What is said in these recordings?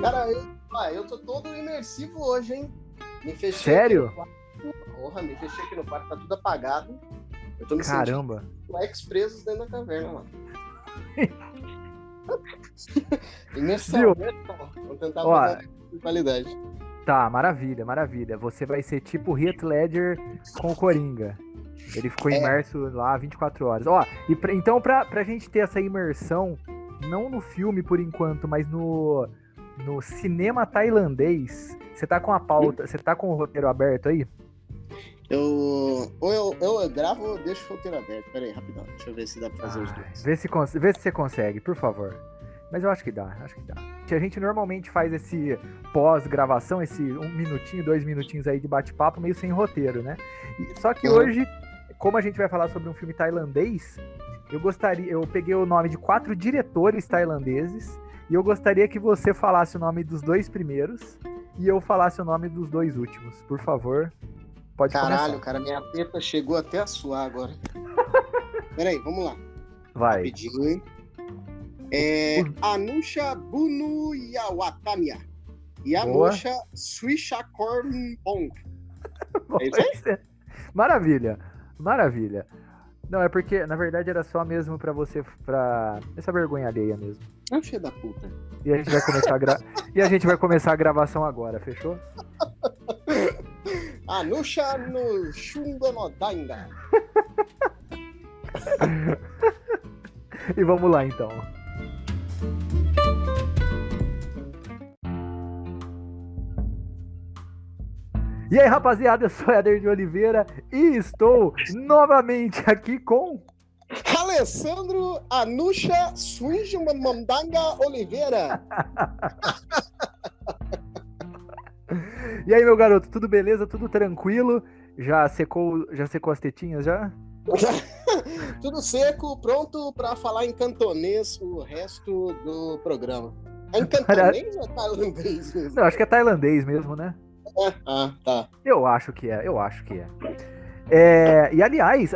Cara, eu tô todo imersivo hoje, hein? Me fechei Sério? aqui no quarto. Porra, me fechei aqui no quarto, tá tudo apagado. Eu tô me Caramba. sentindo ex-presos dentro da caverna, mano. Imersão, Viu? imersão. Vou tentar Ó, fazer com qualidade. tá, maravilha, maravilha. Você vai ser tipo Heath Ledger com o Coringa. Ele ficou É, imerso lá 24 horas. Ó, então pra gente ter essa imersão, não no filme por enquanto, mas no cinema tailandês, você tá com a pauta, você tá com o roteiro aberto aí? eu gravo ou eu deixo o roteiro aberto. Pera aí, rapidão. Deixa eu ver se dá pra fazer os dois. Vê se você consegue, por favor. Mas eu acho que dá, acho que dá. A gente normalmente faz esse pós-gravação, esse 1 minutinho, 2 minutinhos aí de bate-papo, meio sem roteiro, né? Só que hoje, como a gente vai falar sobre um filme tailandês, eu peguei o nome de 4 diretores tailandeses e eu gostaria que você falasse o nome dos 2 primeiros e eu falasse o nome dos 2 últimos. Por favor, pode Caralho, começar. cara, minha teta chegou até a suar agora. Pera aí, vamos lá. Vai. Rapidinho, hein? Anusha Bunu Yawatamia. Yanosha Swishakormpong. É isso aí? Maravilha, maravilha. Não, é porque, na verdade, era só mesmo pra você, pra essa vergonha alheia mesmo. Ah, filho da puta. E a gente vai começar a gravação agora, fechou? Anusha no Shundonodainga. E vamos lá, então. E aí, rapaziada, eu sou Éder de Oliveira e estou novamente aqui com... Alessandro Anusha Swinjumandanga Oliveira. E aí, meu garoto, tudo beleza? Tudo tranquilo? Já secou as tetinhas, já? Tudo seco, pronto para falar em cantonês o resto do programa. É em cantonês ou é tailandês mesmo? Não, acho que é tailandês mesmo, né? Ah, tá. Eu acho que é. E aliás,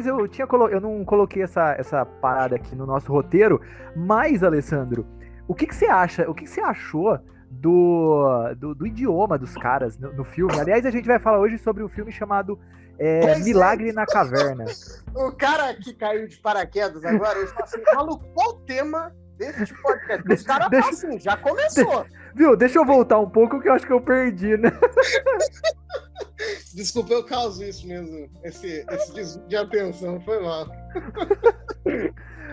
eu não coloquei essa parada aqui no nosso roteiro, mas, Alessandro, o que você acha? O que você achou do idioma dos caras no filme? Aliás, a gente vai falar hoje sobre um filme chamado Milagre na Caverna. O cara que caiu de paraquedas agora, ele fala assim, maluco, qual o tema desse podcast? Os caras falam assim, já começou. Viu? Deixa eu voltar um pouco que eu acho que eu perdi, né? Desculpa, eu causo isso mesmo. Esse desvio de atenção, foi mal.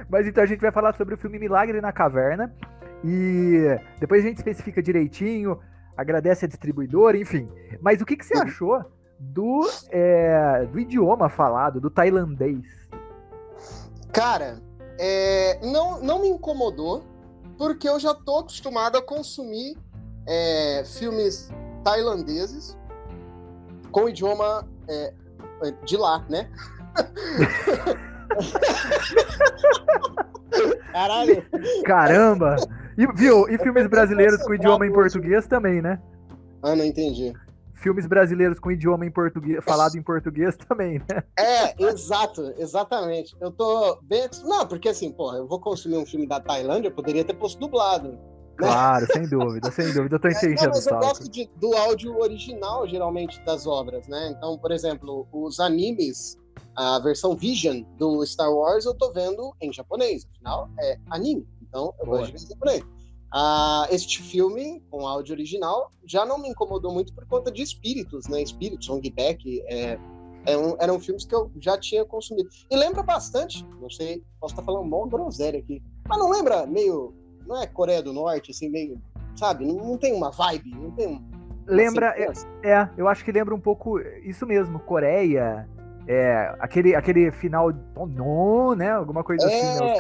Mas então a gente vai falar sobre o filme Milagre na Caverna. E depois a gente especifica direitinho, agradece a distribuidora, enfim. Mas o que você achou do idioma falado, do tailandês? Cara, não me incomodou, porque eu já tô acostumado a consumir filmes tailandeses com idioma de lá, né? Caralho! Caramba! E filmes brasileiros com idioma em português também, né? Ah, não entendi. Filmes brasileiros com idioma em português, falado em português também, né? Exatamente. Eu tô bem... Não, porque assim, porra, eu vou consumir um filme da Tailândia, eu poderia ter posto dublado. Né? Claro, sem dúvida, eu tô enchendo mas eu gosto do áudio original, geralmente, das obras, né? Então, por exemplo, os animes, a versão Vision do Star Wars, eu tô vendo em japonês, afinal, é anime, então eu gosto de ver em japonês. Este filme, com áudio original, já não me incomodou muito por conta de espíritos, né? Espíritos, Song Back, eram filmes que eu já tinha consumido. E lembra bastante, não sei, posso estar falando mó groselha aqui, mas não lembra meio, não é Coreia do Norte, assim, meio, sabe? Não tem uma vibe, não tem lembra, eu acho que lembra um pouco isso mesmo, Coreia, aquele final, né? Alguma coisa assim, né?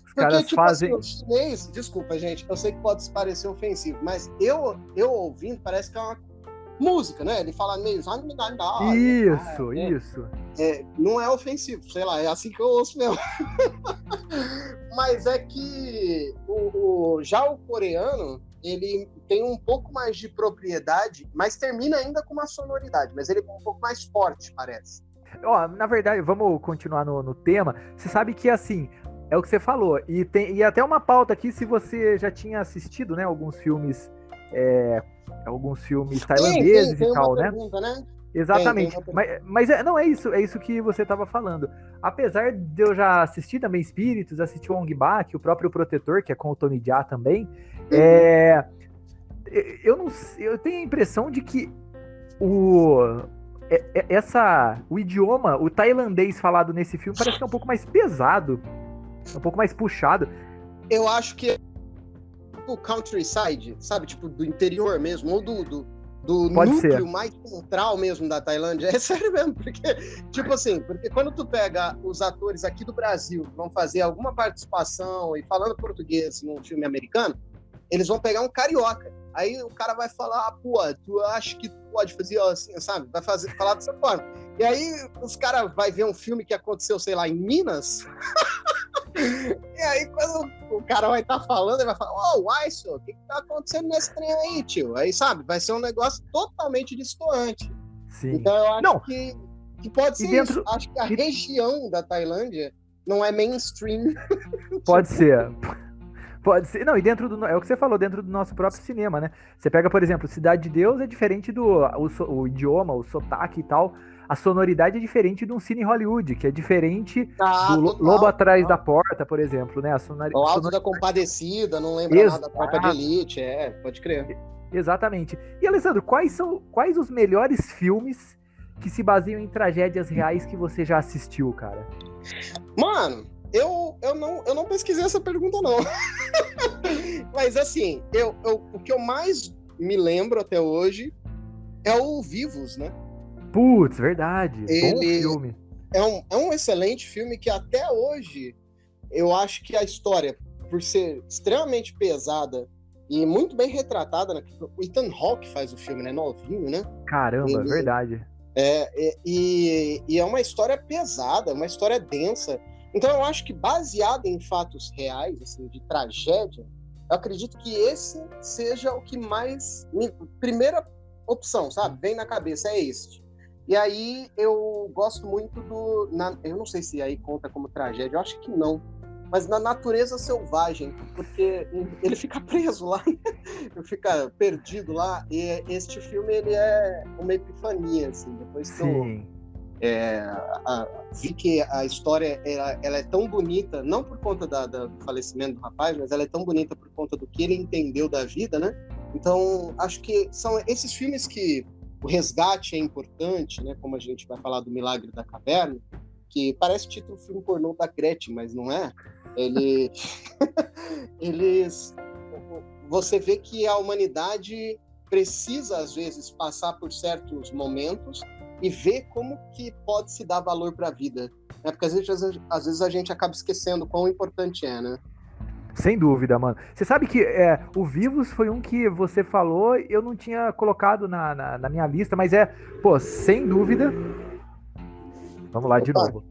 Os caras tipo fazem... assim, o chinês, desculpa, gente, eu sei que pode parecer ofensivo, mas eu ouvindo, parece que é uma música, né? Ele fala meio... Isso. Não é ofensivo, sei lá, é assim que eu ouço mesmo. Mas é que já o coreano, ele tem um pouco mais de propriedade, mas termina ainda com uma sonoridade, mas ele é um pouco mais forte, parece. Na verdade, vamos continuar no tema. Você sabe que, assim, É o que você falou. E até uma pauta aqui, se você já tinha assistido, né, alguns filmes tailandeses e Tem uma tal, né? pergunta, né? Tem Exatamente. uma pergunta. Mas não é isso que você estava falando. Apesar de eu já assistir também Espíritos, assistir o Ong Bak, o próprio Protetor, que é com o Tony Jaa também, é, eu tenho a impressão de que o, o idioma, o tailandês falado nesse filme parece que é um pouco mais pesado, um pouco mais puxado. Eu acho que o countryside, sabe? Tipo, do interior mesmo, ou do Pode núcleo ser. mais central mesmo da Tailândia. É sério mesmo, porque, tipo assim, porque quando tu pega os atores aqui do Brasil que vão fazer alguma participação e falando português num filme americano, eles vão pegar um carioca. Aí o cara vai falar, pô, tu acha que tu pode fazer assim, sabe? Vai falar dessa forma. E aí os caras vão ver um filme que aconteceu, sei lá, em Minas. E aí, quando o cara vai estar falando, ele vai falar, Weissel, o que tá acontecendo nesse trem aí, tio? Aí, sabe, vai ser um negócio totalmente distoante. Sim. Então, eu acho que pode ser dentro, isso. Acho que a região da Tailândia não é mainstream. Pode ser. Pode ser. Não, e é o que você falou, dentro do nosso próprio cinema, né? Você pega, por exemplo, Cidade de Deus é diferente o idioma, o sotaque e tal. A sonoridade é diferente de um cine Hollywood, que é diferente do Lobo Atrás da Porta, por exemplo, né? O Alto da Compadecida, não lembra nada da Tropa de Elite, pode crer. Exatamente. E, Alessandro, quais os melhores filmes que se baseiam em tragédias reais que você já assistiu, cara? Mano, eu não pesquisei essa pergunta, não. Mas, assim, o que eu mais me lembro até hoje é o Vivos, né? Putz, verdade. Bom Ele filme. É um excelente filme que até hoje eu acho que a história, por ser extremamente pesada e muito bem retratada, né? O Ethan Hawke faz o filme, né? Novinho, né? Caramba, verdade. E é uma história pesada, uma história densa. Então eu acho que baseada em fatos reais, assim, de tragédia, eu acredito que esse seja o que mais... Primeira opção, sabe? Vem na cabeça, é este. E aí eu gosto muito eu não sei se aí conta como tragédia, eu acho que não. Mas na Natureza Selvagem, porque ele fica preso lá, ele fica perdido lá. E este filme, ele é uma epifania, assim. Depois que eu vi que a história ela é tão bonita, não por conta do falecimento do rapaz, mas ela é tão bonita por conta do que ele entendeu da vida, né? Então, acho que são esses filmes que o resgate é importante, né? Como a gente vai falar do Milagre da Caverna, que parece título do filme pornô da Gretchen, mas não é. Você vê que a humanidade precisa, às vezes, passar por certos momentos e ver como que pode se dar valor para a vida. Né? Porque às vezes a gente acaba esquecendo quão importante é, né? Sem dúvida, mano. Você sabe que o Vivos foi um que você falou, eu não tinha colocado na minha lista, mas sem dúvida. Vamos lá de novo.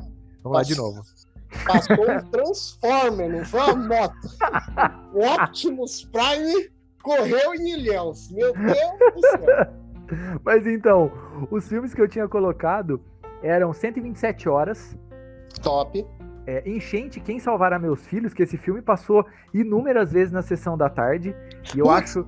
Passou um Transformer, não foi uma moto. O Optimus Prime correu em Ilhéus. Meu Deus do céu. Mas então, os filmes que eu tinha colocado eram 127 Horas. Top. Enchente, Quem Salvará Meus Filhos, que esse filme passou inúmeras vezes na sessão da tarde. E eu acho...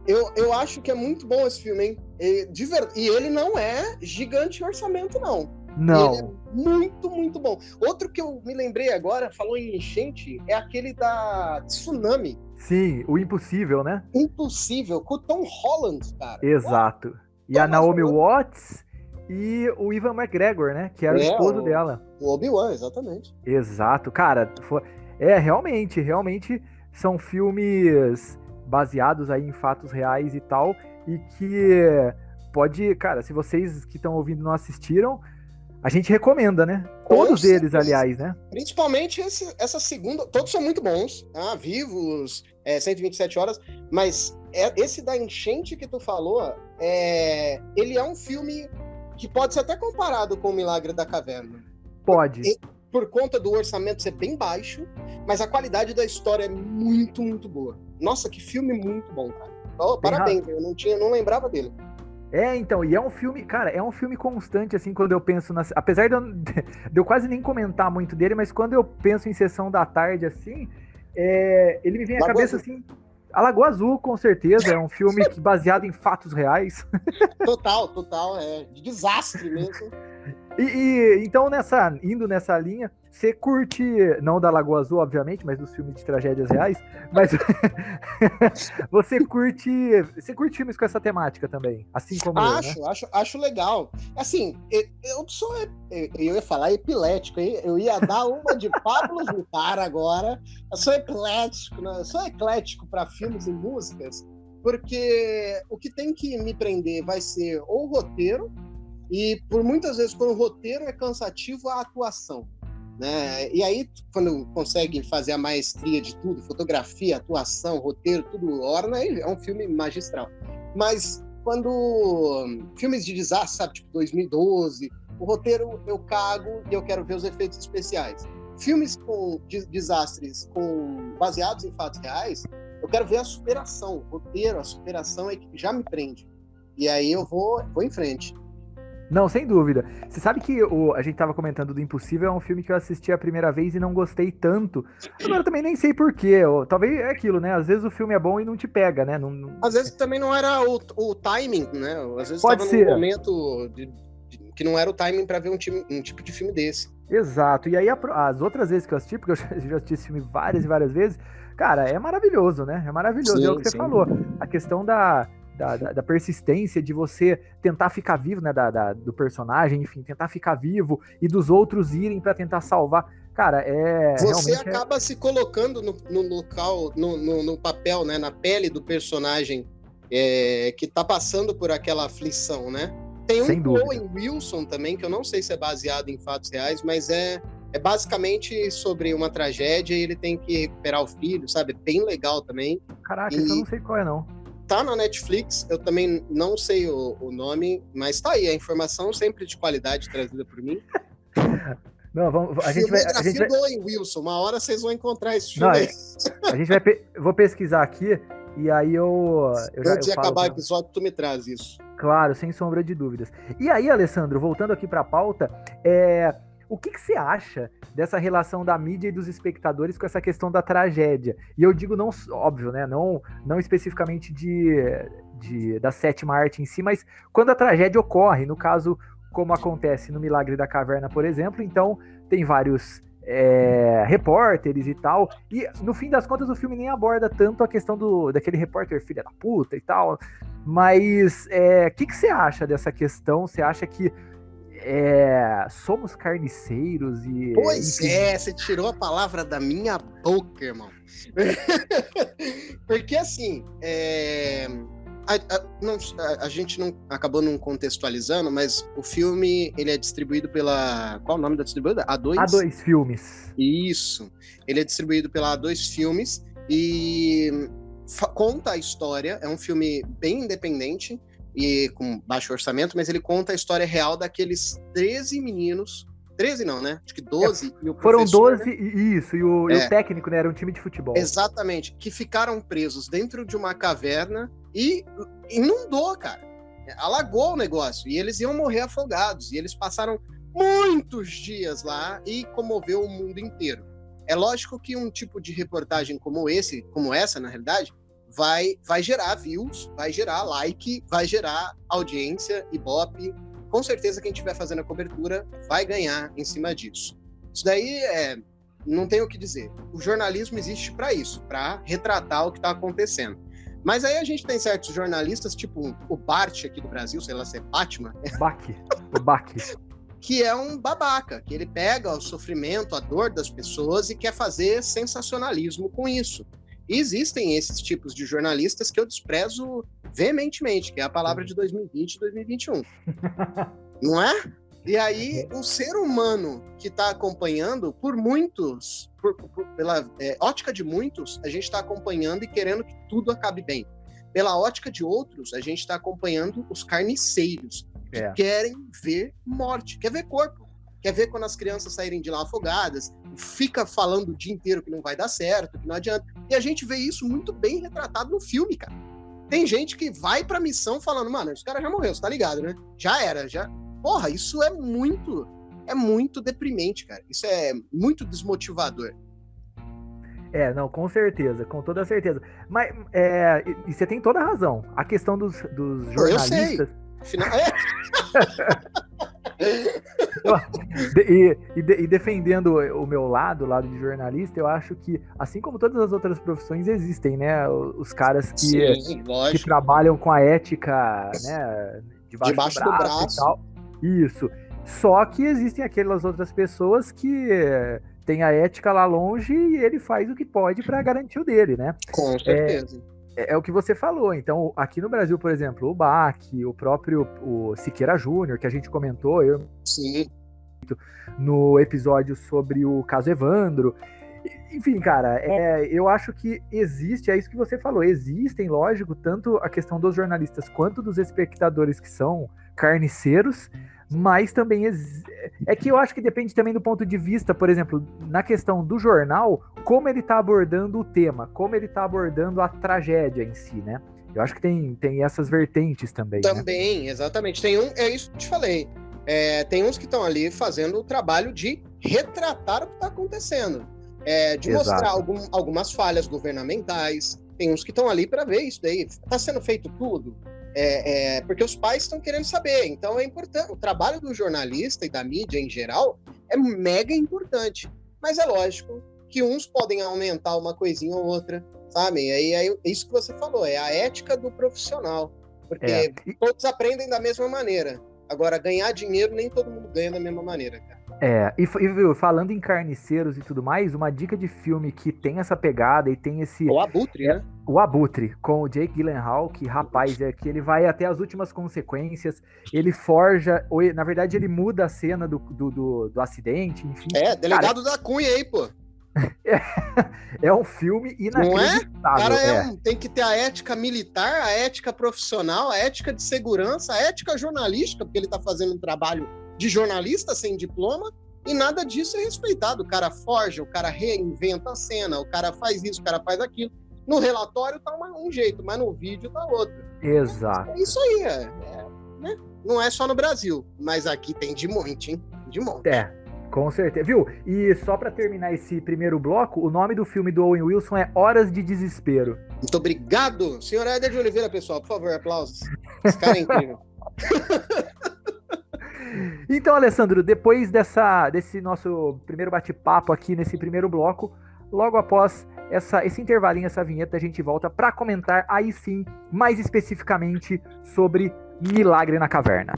Eu acho que é muito bom esse filme, hein? E ele não é gigante orçamento, não. Não. Ele é muito, muito bom. Outro que eu me lembrei agora, falou em enchente, é aquele da Tsunami. Sim, o Impossível, né? Impossível, com o Tom Holland, cara. Exato. E a Naomi Watts e o Ivan McGregor, né? Que era o esposo dela. O Obi-Wan, exatamente. Exato, cara. Realmente são filmes baseados aí em fatos reais e tal, e que cara, se vocês que estão ouvindo não assistiram, a gente recomenda, né? Todos eles, aliás, né? Principalmente essa segunda, todos são muito bons, Vivos, 127 Horas, mas esse da enchente que tu falou, ele é um filme que pode ser até comparado com o Milagre da Caverna. Pode. Por conta do orçamento ser bem baixo, mas a qualidade da história é muito, muito boa. Nossa, que filme muito bom, cara. Parabéns, eu não lembrava dele. Então, e é um filme, cara, é um filme constante, assim, quando eu penso apesar de eu quase nem comentar muito dele, mas quando eu penso em Sessão da Tarde, assim, ele me vem à cabeça, assim, A Lagoa Azul, com certeza, é um filme baseado em fatos reais. Total, de desastre mesmo. Então, indo nessa linha, você curte, não da Lagoa Azul, obviamente, mas dos filmes de tragédias reais, mas você curte filmes com essa temática também, assim como eu, né? Acho legal. Assim, eu ia falar epilético, hein? Eu ia dar uma de Pablo Vittar agora. Eu sou eclético, né? Eu sou eclético para filmes e músicas, porque o que tem que me prender vai ser ou o roteiro, e por muitas vezes, quando o roteiro é cansativo, a atuação, né? E aí, quando consegue fazer a maestria de tudo, fotografia, atuação, roteiro, tudo orna, é um filme magistral. Mas quando filmes de desastre, sabe, tipo 2012, o roteiro eu cago e eu quero ver os efeitos especiais. Filmes com desastres baseados em fatos reais, eu quero ver a superação. O roteiro, a superação é que já me prende. E aí eu vou em frente. Não, sem dúvida. Você sabe que a gente tava comentando do Impossível, é um filme que eu assisti a primeira vez e não gostei tanto. Agora eu também nem sei porquê. Talvez é aquilo, né? Às vezes o filme é bom e não te pega, né? Às vezes também não era o timing, né? Às vezes Pode ser. Num momento que não era o timing para ver um tipo de filme desse. Exato. E aí as outras vezes que eu assisti, porque eu já assisti esse filme várias e várias vezes, cara, é maravilhoso, né? É maravilhoso. Sim, é o que você falou. A questão da persistência de você tentar ficar vivo, né, do personagem, enfim, tentar ficar vivo e dos outros irem pra tentar salvar. Cara, você acaba se colocando no local, no papel, né, na pele do personagem que tá passando por aquela aflição, né? Tem um Owen Wilson também, que eu não sei se é baseado em fatos reais, mas é basicamente sobre uma tragédia e ele tem que recuperar o filho, sabe? Bem legal também. Caraca, isso eu não sei qual é, não. Tá na Netflix, eu também não sei o nome, mas tá aí, a informação sempre de qualidade trazida por mim. Não, a gente vai do Owen Wilson, uma hora vocês vão encontrar esse filme aí. A gente vou pesquisar aqui, e aí Antes de acabar o episódio, tu me traz isso. Claro, sem sombra de dúvidas. E aí, Alessandro, voltando aqui pra pauta, o que você acha dessa relação da mídia e dos espectadores com essa questão da tragédia? E eu digo não, óbvio, né? Não especificamente da sétima arte em si, mas quando a tragédia ocorre, no caso, como acontece no Milagre da Caverna, por exemplo, então tem vários repórteres e tal, e no fim das contas o filme nem aborda tanto a questão daquele repórter filha da puta e tal, mas o que você acha dessa questão? Você acha que somos carniceiros e... Pois você tirou a palavra da minha boca, irmão. Porque assim, a gente não acabou não contextualizando, mas o filme ele é distribuído pela... Qual o nome da distribuidora? A2 Filmes. Isso. Ele é distribuído pela A2 Filmes e conta a história. É um filme bem independente e com baixo orçamento, mas ele conta a história real daqueles 13 meninos. 13 não, né? Acho que 12. E o foram 12, né? Isso, e o técnico, né? Era um time de futebol. Exatamente, que ficaram presos dentro de uma caverna e inundou, cara. Alagou o negócio, e eles iam morrer afogados, e eles passaram muitos dias lá e comoveu o mundo inteiro. É lógico que um tipo de reportagem como essa, na realidade, vai gerar views, vai gerar like, vai gerar audiência, ibope. Com certeza quem estiver fazendo a cobertura vai ganhar em cima disso. Isso daí não tem o que dizer. O jornalismo existe para isso, para retratar o que está acontecendo. Mas aí a gente tem certos jornalistas, tipo o Bart aqui do Brasil, sei lá se é Batman. O Bach. Que é um babaca, que ele pega o sofrimento, a dor das pessoas e quer fazer sensacionalismo com isso. E existem esses tipos de jornalistas que eu desprezo veementemente, que é a palavra de 2020 e 2021. Não é? E aí, o ser humano que está acompanhando, por muitos, pela ótica de muitos, a gente está acompanhando e querendo que tudo acabe bem. Pela ótica de outros, a gente está acompanhando os carniceiros, que querem ver morte, quer ver corpo. Quer ver quando as crianças saírem de lá afogadas, fica falando o dia inteiro que não vai dar certo, que não adianta. E a gente vê isso muito bem retratado no filme, cara. Tem gente que vai pra missão falando, mano, esse cara já morreu, você tá ligado, né? Já era, já... Porra, isso é muito deprimente, cara. Isso é muito desmotivador. Não, com certeza, com toda certeza. Mas, e você tem toda a razão. A questão dos jornalistas... Eu sei. Afinal, E defendendo o meu lado de jornalista, eu acho que, assim como todas as outras profissões, existem, né? Os caras que trabalham com a ética, né? Debaixo do braço e tal. Isso. Só que existem aquelas outras pessoas que têm a ética lá longe e ele faz o que pode para garantir o dele, né? Com certeza. É o que você falou. Então, aqui no Brasil, por exemplo, o Bach, o próprio Siqueira Júnior, que a gente comentou, Sim. No episódio sobre o caso Evandro. Enfim, cara, eu acho que existe, é isso que você falou, existem, lógico, tanto a questão dos jornalistas quanto dos espectadores que são carniceiros, mas também é que eu acho que depende também do ponto de vista, por exemplo, na questão do jornal, como ele tá abordando o tema, como ele tá abordando a tragédia em si, né? Eu acho que tem essas vertentes também. Também, né? Exatamente. É isso que eu te falei. Tem uns que estão ali fazendo o trabalho de retratar o que está acontecendo, de mostrar algumas falhas governamentais. Tem uns que estão ali para ver isso daí. Está sendo feito tudo? Porque os pais estão querendo saber. Então é importante. O trabalho do jornalista e da mídia em geral é mega importante. Mas é lógico que uns podem aumentar uma coisinha ou outra, sabe? É isso que você falou, é a ética do profissional. Porque todos aprendem da mesma maneira. Agora, ganhar dinheiro, nem todo mundo ganha da mesma maneira, cara. E falando em carniceiros e tudo mais, uma dica de filme que tem essa pegada e tem esse... O Abutre, né? O Abutre, com o Jake Gyllenhaal, que, rapaz, que ele vai até as últimas consequências, ele forja, na verdade, ele muda a cena do acidente, enfim. Delegado da Cunha aí, pô. É um filme inacreditável. Não é? Cara, tem que ter a ética militar, a ética profissional, a ética de segurança, a ética jornalística, porque ele tá fazendo um trabalho de jornalista sem diploma, e nada disso é respeitado. O cara forja, o cara reinventa a cena, o cara faz isso, o cara faz aquilo. No relatório tá um jeito, mas no vídeo tá outro. Exato. É isso aí, né? Não é só no Brasil, mas aqui tem de monte, hein? De monte. Com certeza, viu? E só pra terminar esse primeiro bloco, o nome do filme do Owen Wilson é Horas de Desespero. Muito obrigado, senhor Éder de Oliveira, pessoal. Por favor, aplausos. Esse cara é incrível. Então, Alessandro, depois desse nosso primeiro bate-papo aqui nesse primeiro bloco, logo após esse intervalinho, essa vinheta, a gente volta pra comentar aí sim, mais especificamente sobre Milagre na Caverna.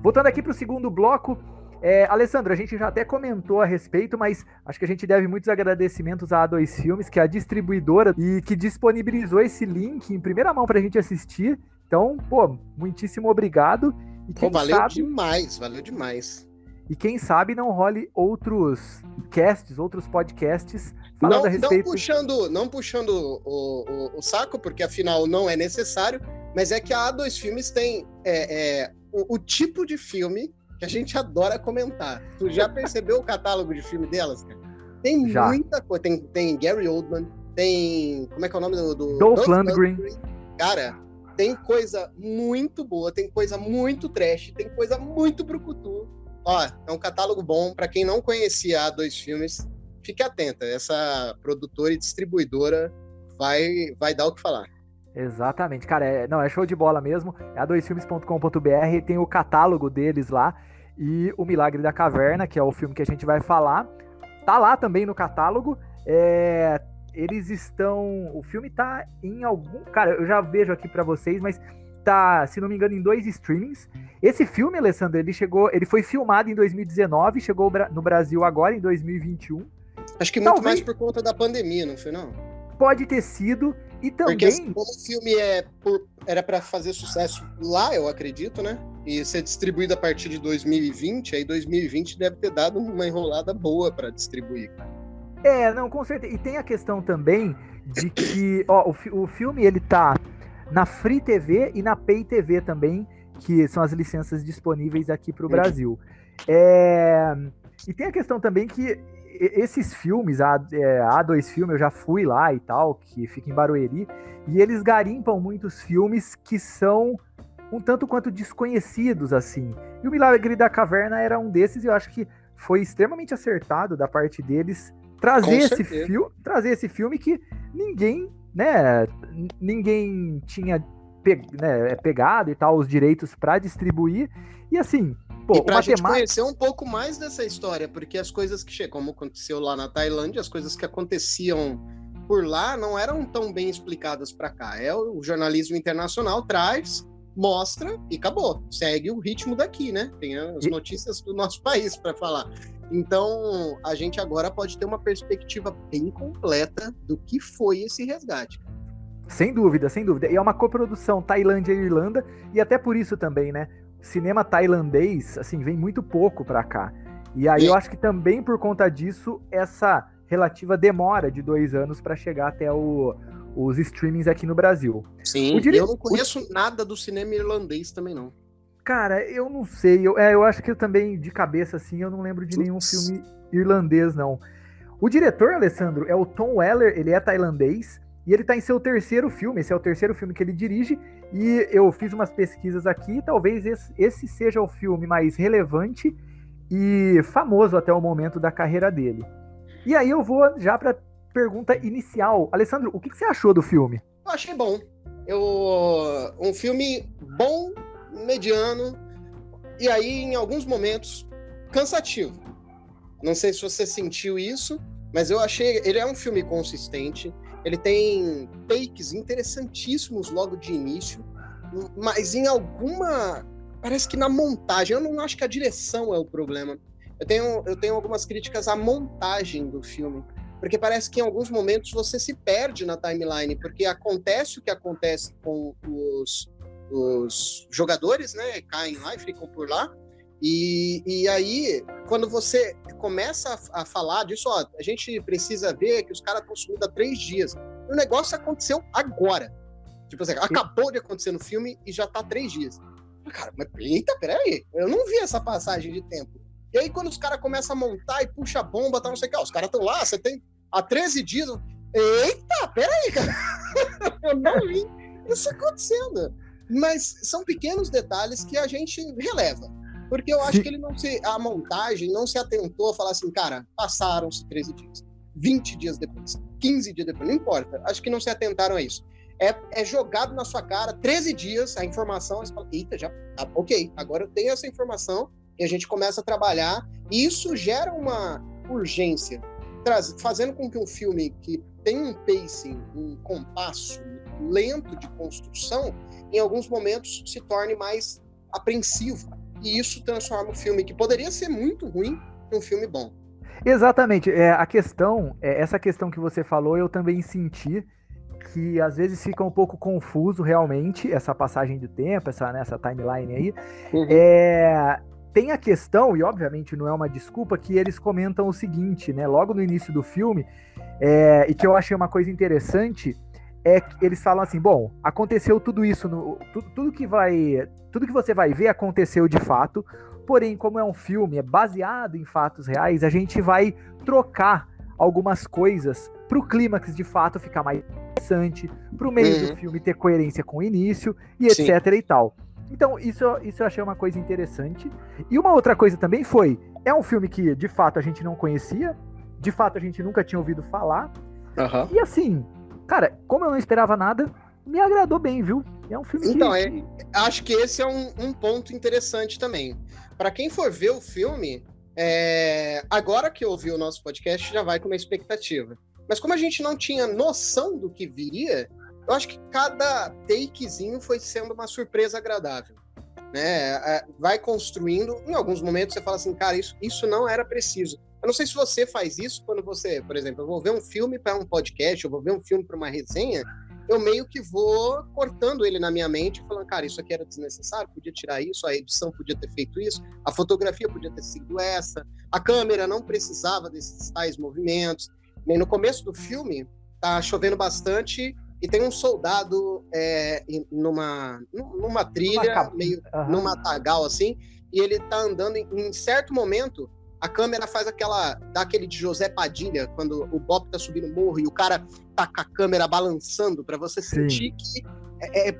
Voltando aqui para o segundo bloco, Alessandro, a gente já até comentou a respeito, mas acho que a gente deve muitos agradecimentos à A2 Filmes, que é a distribuidora e que disponibilizou esse link em primeira mão para a gente assistir. Então, muitíssimo obrigado. E valeu demais. E quem sabe não role outros podcasts falando a respeito... Não puxando o saco, porque afinal não é necessário, mas é que a A2 Filmes tem o tipo de filme que a gente adora comentar. Tu já percebeu o catálogo de filme delas, cara? Tem muita coisa. Tem Gary Oldman, tem... Como é que é o nome do Dolph Lundgren. Cara, tem coisa muito boa, tem coisa muito trash, tem coisa muito brucutu. É um catálogo bom. Pra quem não conhecia a A2 Filmes, fique atenta. Essa produtora e distribuidora vai dar o que falar. Exatamente, cara, é show de bola mesmo, é a2filmes.com.br, tem o catálogo deles lá, e o Milagre da Caverna, que é o filme que a gente vai falar, tá lá também no catálogo, o filme tá em cara, eu já vejo aqui pra vocês, mas tá, se não me engano, em 2 streamings. Esse filme, Alessandro, ele foi filmado em 2019, chegou no Brasil agora, em 2021. Acho que muito mais por conta da pandemia, não foi não? Pode ter sido, e também... Porque assim, como o filme era para fazer sucesso lá, eu acredito, né? E ser distribuído a partir de 2020, aí 2020 deve ter dado uma enrolada boa para distribuir, cara. Não, com certeza. E tem a questão também de que, o filme, ele tá na Free TV e na Pay TV também, que são as licenças disponíveis aqui para o Brasil. E tem a questão também que esses filmes, há 2 filmes, eu já fui lá e tal, que fica em Barueri, e eles garimpam muitos filmes que são um tanto quanto desconhecidos, assim. E o Milagre da Caverna era um desses, e eu acho que foi extremamente acertado da parte deles trazer esse filme que ninguém, né, ninguém tinha pegado e tal, os direitos para distribuir, e assim... Pô, e pra gente conhecer um pouco mais dessa história, porque as coisas que como aconteceu lá na Tailândia, as coisas que aconteciam por lá não eram tão bem explicadas para cá. O jornalismo internacional traz, mostra e acabou. Segue o ritmo daqui, né? Tem as notícias do nosso país para falar. Então, a gente agora pode ter uma perspectiva bem completa do que foi esse resgate. Sem dúvida, sem dúvida. E é uma coprodução Tailândia e Irlanda, e até por isso também, né? Cinema tailandês, assim, vem muito pouco pra cá. E aí eu acho que também por conta disso, essa relativa demora de 2 anos para chegar até os streamings aqui no Brasil. Sim, eu não conheço nada do cinema irlandês também, não. Cara, eu não sei. Eu acho que eu também, de cabeça, assim, eu não lembro de nenhum filme irlandês, não. O diretor, Alessandro, é o Tom Weller, ele é tailandês, e ele tá em seu 3º filme, esse é o 3º filme que ele dirige, e eu fiz umas pesquisas aqui, talvez esse seja o filme mais relevante e famoso até o momento da carreira dele. E aí eu vou já pra pergunta inicial. Alessandro, o que você achou do filme? Eu achei bom. Um filme bom, mediano, e aí em alguns momentos cansativo. Não sei se você sentiu isso, mas eu achei... Ele é um filme consistente, ele tem takes interessantíssimos logo de início, mas em alguma... Parece que na montagem, eu não acho que a direção é o problema. Eu tenho algumas críticas à montagem do filme, porque parece que em alguns momentos você se perde na timeline, porque acontece o que acontece com os jogadores, né? Caem lá e ficam por lá. E aí, quando você começa a falar disso, ó, a gente precisa ver que os caras estão sumindo há 3 dias. O negócio aconteceu agora. Tipo assim, acabou de acontecer no filme e já tá 3 dias. Cara, mas eita, peraí, eu não vi essa passagem de tempo. E aí, quando os caras começam a montar e puxa a bomba, tá não sei o que, ó, os caras estão lá, você tem há 13 dias. Eita, peraí, cara. Eu não vi isso acontecendo. Mas são pequenos detalhes que a gente releva. Porque eu acho que a montagem não se atentou a falar assim, cara, passaram-se 13 dias, 20 dias depois, 15 dias depois, não importa. Acho que não se atentaram a isso. É jogado na sua cara, 13 dias, a informação, você fala, eita, já, tá, ok, agora eu tenho essa informação e a gente começa a trabalhar. E isso gera uma urgência, fazendo com que um filme que tem um pacing, um compasso lento de construção, em alguns momentos se torne mais apreensivo. E isso transforma o filme que poderia ser muito ruim em um filme bom. Exatamente. Essa questão que você falou, eu também senti que às vezes fica um pouco confuso realmente essa passagem do tempo, essa timeline aí. Uhum. Tem a questão, e obviamente não é uma desculpa, que eles comentam o seguinte, né? Logo no início do filme, e que eu achei uma coisa interessante, é que eles falam assim, bom, aconteceu tudo isso, tudo que você vai ver aconteceu de fato, porém, como é um filme, é baseado em fatos reais, a gente vai trocar algumas coisas pro clímax de fato ficar mais interessante, pro meio do filme ter coerência com o início, e etc e tal. Então, isso eu achei uma coisa interessante. E uma outra coisa também é um filme que, de fato, a gente não conhecia, de fato, a gente nunca tinha ouvido falar, e assim... Cara, como eu não esperava nada, me agradou bem, viu? É um filme então, acho que esse é um ponto interessante também. Para quem for ver o filme, agora que ouviu o nosso podcast, já vai com uma expectativa. Mas como a gente não tinha noção do que viria, eu acho que cada takezinho foi sendo uma surpresa agradável. Né? Vai construindo, em alguns momentos você fala assim, cara, isso não era preciso. Eu não sei se você faz isso quando você, por exemplo, eu vou ver um filme para um podcast, eu vou ver um filme para uma resenha, eu meio que vou cortando ele na minha mente, falando, cara, isso aqui era desnecessário, podia tirar isso, a edição podia ter feito isso, a fotografia podia ter sido essa, a câmera não precisava desses tais movimentos. Nem no começo do filme, tá chovendo bastante e tem um soldado numa trilha, meio num matagal, assim, e ele tá andando em certo momento, a câmera dá aquele de José Padilha, quando o Bob tá subindo o morro e o cara tá com a câmera balançando pra você sentir que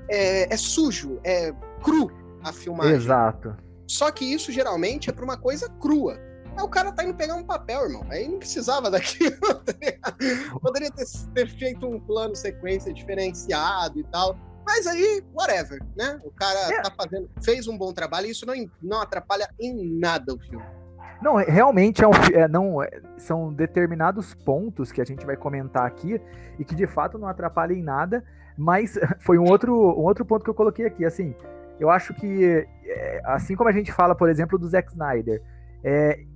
é sujo, é cru a filmagem. Exato. Só que isso geralmente é pra uma coisa crua. Aí o cara tá indo pegar um papel, irmão. Aí não precisava daquilo. Poderia ter feito um plano sequência diferenciado e tal. Mas aí, whatever, né? O cara fez um bom trabalho e isso não atrapalha em nada o filme. Não, realmente são determinados pontos que a gente vai comentar aqui e que de fato não atrapalham em nada, mas foi um outro ponto que eu coloquei aqui. Assim, eu acho que, assim como a gente fala, por exemplo, do Zack Snyder,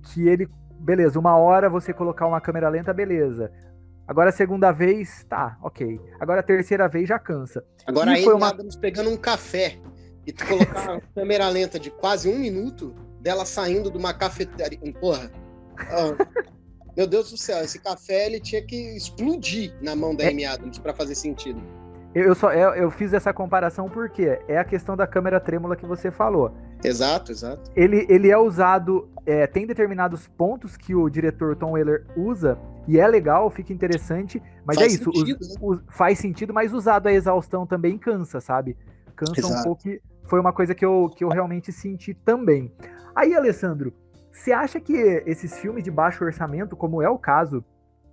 que ele, beleza, uma hora você colocar uma câmera lenta, beleza. Agora a segunda vez, tá, ok. Agora a terceira vez já cansa. Agora aí Adams pegando um café e tu colocar uma câmera lenta de quase 1 minuto dela saindo de uma cafeteria. Porra. Meu Deus do céu, esse café ele tinha que explodir na mão da Amy Adams pra fazer sentido. Eu fiz essa comparação porque é a questão da câmera trêmula que você falou. Exato. Ele é usado, tem determinados pontos que o diretor Tom Weller usa, e é legal, fica interessante, mas faz sentido, né? Faz sentido, mas usado a exaustão também cansa, sabe? Cansa um pouco, foi uma coisa que eu realmente senti também. Aí, Alessandro, você acha que esses filmes de baixo orçamento, como é o caso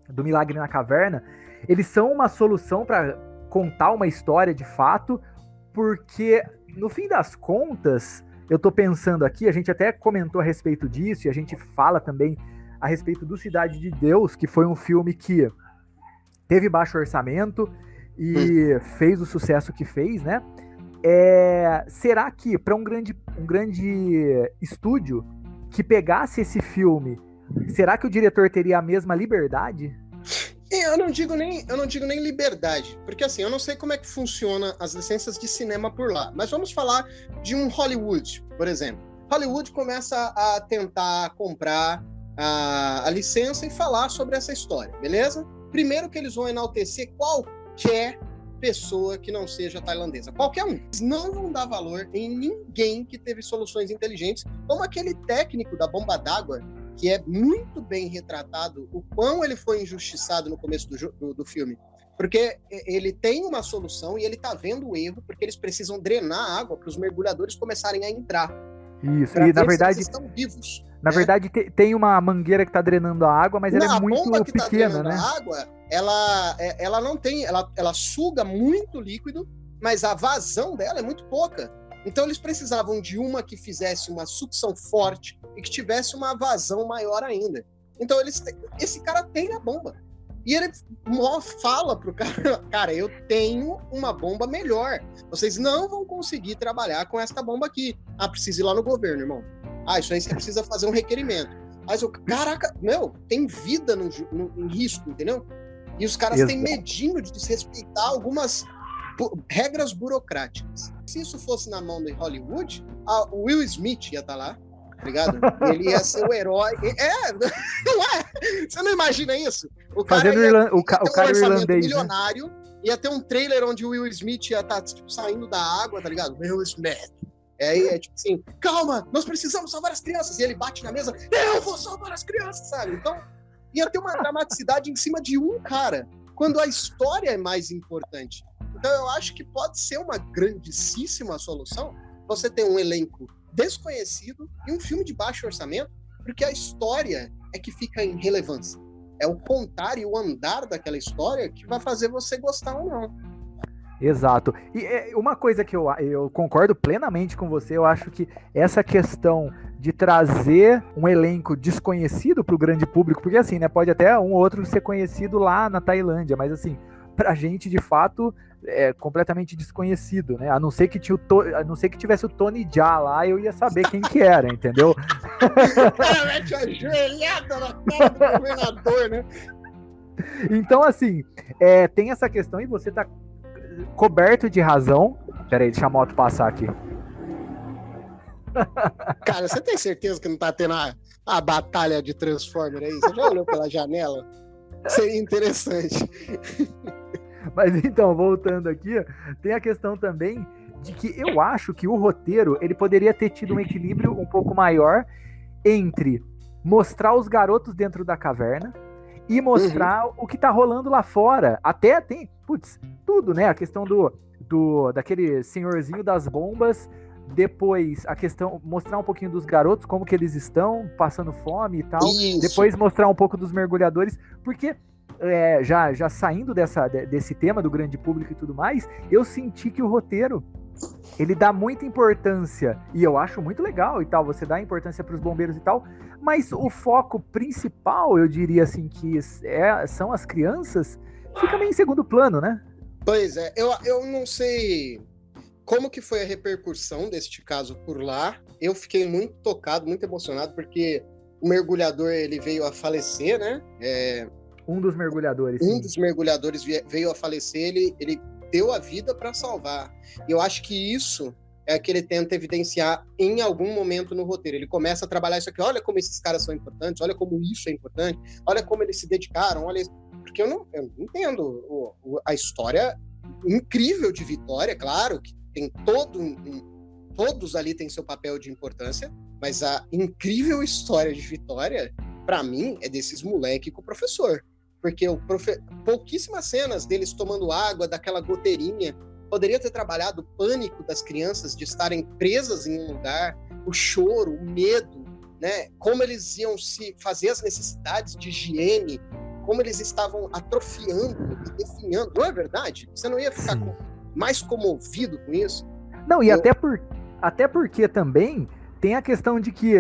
do Milagre na Caverna, eles são uma solução para contar uma história de fato? Porque, no fim das contas, eu tô pensando aqui, a gente até comentou a respeito disso, e a gente fala também a respeito do Cidade de Deus, que foi um filme que teve baixo orçamento e fez o sucesso que fez, né? Será que para um grande estúdio que pegasse esse filme, será que o diretor teria a mesma liberdade? Eu não digo nem liberdade, porque assim, eu não sei como é que funciona as licenças de cinema por lá, mas vamos falar de um Hollywood, por exemplo. Hollywood começa a tentar comprar a licença e falar sobre essa história, beleza? Primeiro que eles vão enaltecer qualquer pessoa que não seja tailandesa, qualquer um. Eles não vão dar valor em ninguém que teve soluções inteligentes, como aquele técnico da bomba d'água, que é muito bem retratado o quão ele foi injustiçado no começo do filme. Porque ele tem uma solução e ele tá vendo o erro, porque eles precisam drenar a água para os mergulhadores começarem a entrar. Isso, e na verdade eles estão vivos. Na verdade, tem uma mangueira que tá drenando a água, mas ela é muito pequena, né? A água, ela não tem, ela suga muito líquido, mas a vazão dela é muito pouca. Então eles precisavam de uma que fizesse uma sucção forte e que tivesse uma vazão maior ainda. Então esse cara tem a bomba. E ele fala pro cara, eu tenho uma bomba melhor. Vocês não vão conseguir trabalhar com essa bomba aqui. Precisa ir lá no governo, irmão. Isso aí você precisa fazer um requerimento. Mas caraca, tem vida em risco, entendeu? E os caras têm medinho de desrespeitar algumas regras burocráticas. Se isso fosse na mão de Hollywood, o Will Smith ia estar lá, tá ligado? Ele ia ser o herói. Não é? Você não imagina isso? O cara o cara irlandês, milionário, né? Ia ter um trailer onde o Will Smith ia estar saindo da água, tá ligado? Will Smith. Aí tipo assim, calma, nós precisamos salvar as crianças. E ele bate na mesa, eu vou salvar as crianças, sabe? Então, ia ter uma dramaticidade em cima de um cara, quando a história é mais importante. Então, eu acho que pode ser uma grandíssima solução você ter um elenco desconhecido e um filme de baixo orçamento, porque a história é que fica em relevância. É o contar e o andar daquela história que vai fazer você gostar ou não. Exato. E uma coisa que eu concordo plenamente com você, eu acho que essa questão de trazer um elenco desconhecido para o grande público, porque assim, né, pode até um ou outro ser conhecido lá na Tailândia, mas assim, pra gente, de fato, é completamente desconhecido, né? A não ser que tivesse o Tony Jaa lá, eu ia saber quem que era, entendeu? O cara mete a joelhada na cara do governador, né? Então, assim, tem essa questão e você tá coberto de razão. Peraí, deixa a moto passar aqui. Cara, você tem certeza que não tá tendo a batalha de Transformer aí? Você já olhou pela janela? Seria interessante. Mas então, voltando aqui, tem a questão também de que eu acho que o roteiro, ele poderia ter tido um equilíbrio um pouco maior entre mostrar os garotos dentro da caverna e mostrar o que tá rolando lá fora. Até tem, tudo, né? A questão daquele senhorzinho das bombas, depois a questão, mostrar um pouquinho dos garotos, como que eles estão, passando fome e tal. Isso. Depois mostrar um pouco dos mergulhadores, porque já saindo desse tema do grande público e tudo mais, eu senti que o roteiro, ele dá muita importância, e eu acho muito legal e tal, você dá importância para os bombeiros e tal, mas o foco principal, eu diria assim, que são as crianças, fica meio em segundo plano, né? Pois é, eu não sei como que foi a repercussão deste caso por lá. Eu fiquei muito tocado, muito emocionado, porque o mergulhador, ele veio a falecer, né? Um dos mergulhadores. Um dos mergulhadores veio a falecer, ele deu a vida para salvar. E eu acho que isso é que ele tenta evidenciar em algum momento no roteiro. Ele começa a trabalhar isso aqui, olha como esses caras são importantes, olha como isso é importante, olha como eles se dedicaram, olha isso. Porque eu não entendo a história incrível de Vitória, claro, que tem todos ali têm seu papel de importância, mas a incrível história de Vitória, para mim, é desses moleque com o professor. Porque pouquíssimas cenas deles tomando água, daquela goteirinha, poderia ter trabalhado o pânico das crianças de estarem presas em um lugar, o choro, o medo, né? Como eles iam se fazer as necessidades de higiene, como eles estavam atrofiando e definhando. Não é verdade? Você não ia ficar mais comovido com isso? Não, e até porque também tem a questão de que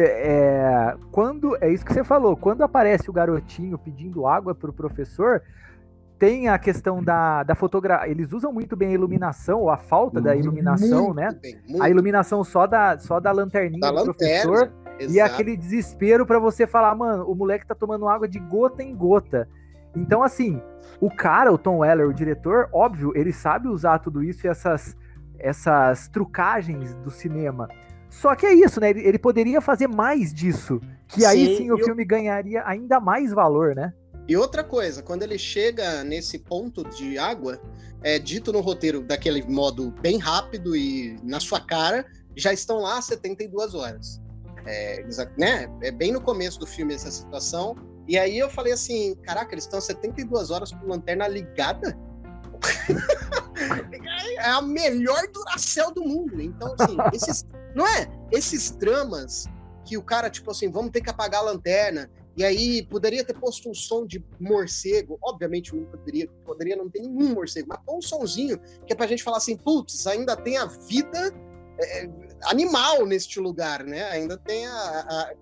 quando, é isso que você falou, quando aparece o garotinho pedindo água para o professor, tem a questão da fotografia, eles usam muito bem a iluminação, ou a falta da iluminação, né? A iluminação só da lanterninha do professor, exato. E aquele desespero para você falar, mano, o moleque tá tomando água de gota em gota. Então, assim, o Tom Weller, o diretor, óbvio, ele sabe usar tudo isso e essas trucagens do cinema. Só que é isso, né? Ele poderia fazer mais disso, que aí sim o filme ganharia ainda mais valor, né? E outra coisa, quando ele chega nesse ponto de água, é dito no roteiro daquele modo bem rápido e na sua cara, já estão lá 72 horas. Né? É bem no começo do filme essa situação. E aí eu falei assim, caraca, eles estão 72 horas com lanterna ligada? É a melhor Duracell do mundo. Então, assim, esses dramas que o cara, tipo assim, vamos ter que apagar a lanterna, e aí poderia ter posto um som de morcego, obviamente não poderia não ter nenhum morcego, mas põe um sonzinho que é pra gente falar assim, putz, ainda tem a vida animal neste lugar, né? Ainda tem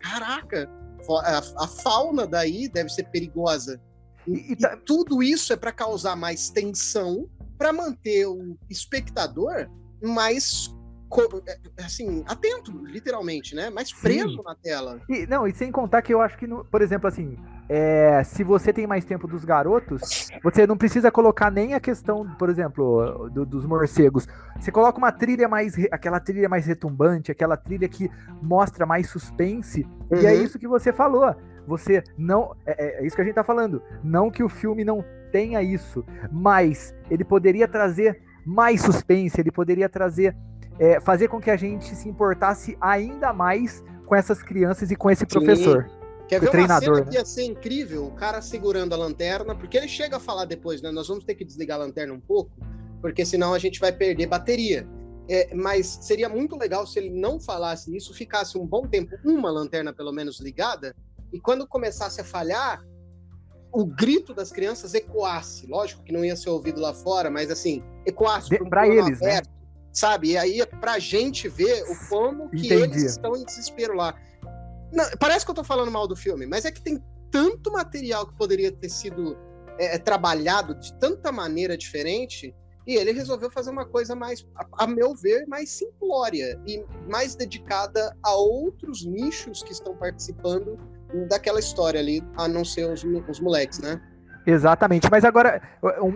caraca, a fauna daí deve ser perigosa. E tudo isso é para causar mais tensão, para manter o espectador mais assim, atento, literalmente, né? Mais preso na tela. E sem contar que eu acho que, por exemplo, assim, se você tem mais tempo dos garotos, você não precisa colocar nem a questão, por exemplo, dos morcegos. Você coloca uma trilha aquela trilha mais retumbante, aquela trilha que mostra mais suspense, e é isso que você falou. Você não... É isso que a gente tá falando. Não que o filme não tenha isso, mas ele poderia trazer mais suspense, ele poderia trazer... fazer com que a gente se importasse ainda mais com essas crianças e com esse professor. Quer ver uma cena que ia ser incrível? O cara segurando a lanterna, porque ele chega a falar depois, né? Nós vamos ter que desligar a lanterna um pouco, porque senão a gente vai perder bateria. Mas seria muito legal se ele não falasse isso, ficasse um bom tempo, uma lanterna pelo menos ligada, e quando começasse a falhar, o grito das crianças ecoasse. Lógico que não ia ser ouvido lá fora, mas assim, ecoasse para eles, aberto, né? Sabe? E aí é pra gente ver o como que eles estão em desespero lá. Não, parece que eu tô falando mal do filme, mas é que tem tanto material que poderia ter sido trabalhado de tanta maneira diferente, e ele resolveu fazer uma coisa mais, a meu ver, mais simplória e mais dedicada a outros nichos que estão participando daquela história ali, a não ser os moleques, né? Exatamente, mas agora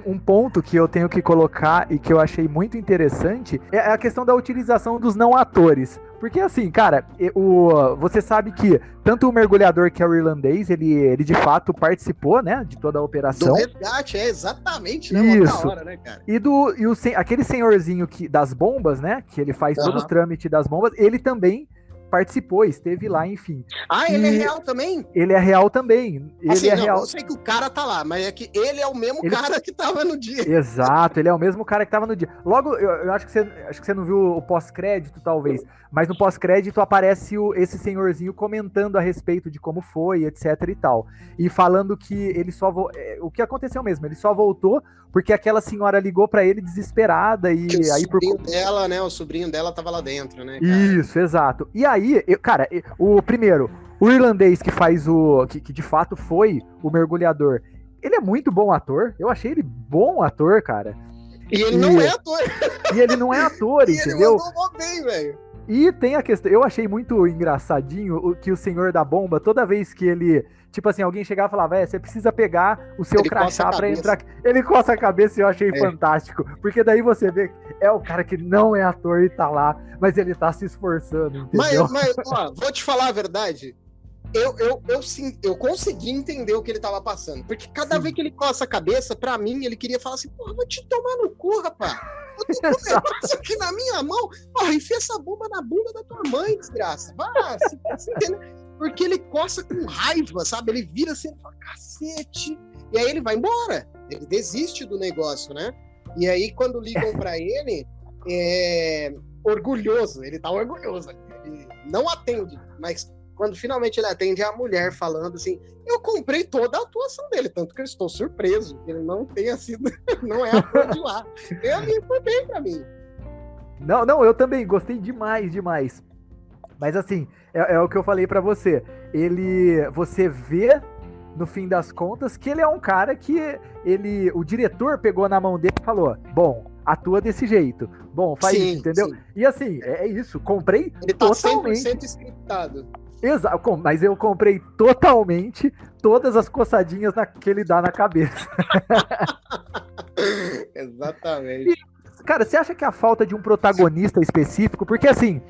um ponto que eu tenho que colocar e que eu achei muito interessante é a questão da utilização dos não atores. Porque assim, cara, você sabe que tanto o mergulhador, que é o irlandês, ele de fato participou, né, de toda a operação. Do resgate, exatamente, né? Isso. Uma hora, né, cara? Aquele senhorzinho das bombas, né, que ele faz todo o trâmite das bombas, ele também participou, esteve lá, enfim. Ele é real também? Ele é real também. Assim, ele é real. Eu sei que o cara tá lá, mas é que ele é o mesmo cara que tava no dia. Exato, ele é o mesmo cara que tava no dia. Logo, eu acho que você não viu o pós-crédito, talvez, mas no pós-crédito aparece esse senhorzinho comentando a respeito de como foi, etc e tal. E falando que ele o que aconteceu mesmo, ele só voltou porque aquela senhora ligou pra ele desesperada e que aí o sobrinho dela tava lá dentro, né, cara? Isso, exato. E aí, cara, o irlandês que faz que de fato foi o mergulhador, ele é muito bom ator. Eu achei ele bom ator, cara. E ele não é ator. E ele não é ator, entendeu? Ele mandou bem, velho. E tem a questão, eu achei muito engraçadinho que o senhor da bomba, toda vez que ele, tipo assim, alguém chegava e falava, você precisa pegar o seu crachá pra entrar aqui. Ele coça a cabeça e eu achei fantástico. Porque daí você vê, é o cara que não é ator e tá lá, mas ele tá se esforçando, entendeu? Mas ó, vou te falar a verdade, eu consegui entender o que ele tava passando. Porque cada vez que ele coça a cabeça, pra mim, ele queria falar assim, porra, vou te tomar no cu, rapaz. Eu tô com um negócio aqui na minha mão. Porra, enfia essa bomba na bunda da tua mãe, desgraça. Vai, se entendeu? Porque ele coça com raiva, sabe? Ele vira assim, fala, cacete. E aí ele vai embora. Ele desiste do negócio, né? E aí, quando ligam pra ele, orgulhoso. Ele tá orgulhoso. Ele não atende, mas quando finalmente ele atende, é a mulher falando assim, eu comprei toda a atuação dele, tanto que eu estou surpreso que ele não tenha sido, não é ator de lá. Foi bem pra mim. Não, eu também gostei demais. Mas assim, é o que eu falei pra você. Você vê, no fim das contas, que ele é um cara que o diretor pegou na mão dele e falou, bom, atua desse jeito. Bom, faz isso, entendeu? Sim. E assim, é isso, comprei ele tá totalmente 100% scriptado. Exato, mas eu comprei totalmente todas as coçadinhas que ele dá na cabeça. Exatamente. E, cara, você acha que a falta de um protagonista específico, porque assim,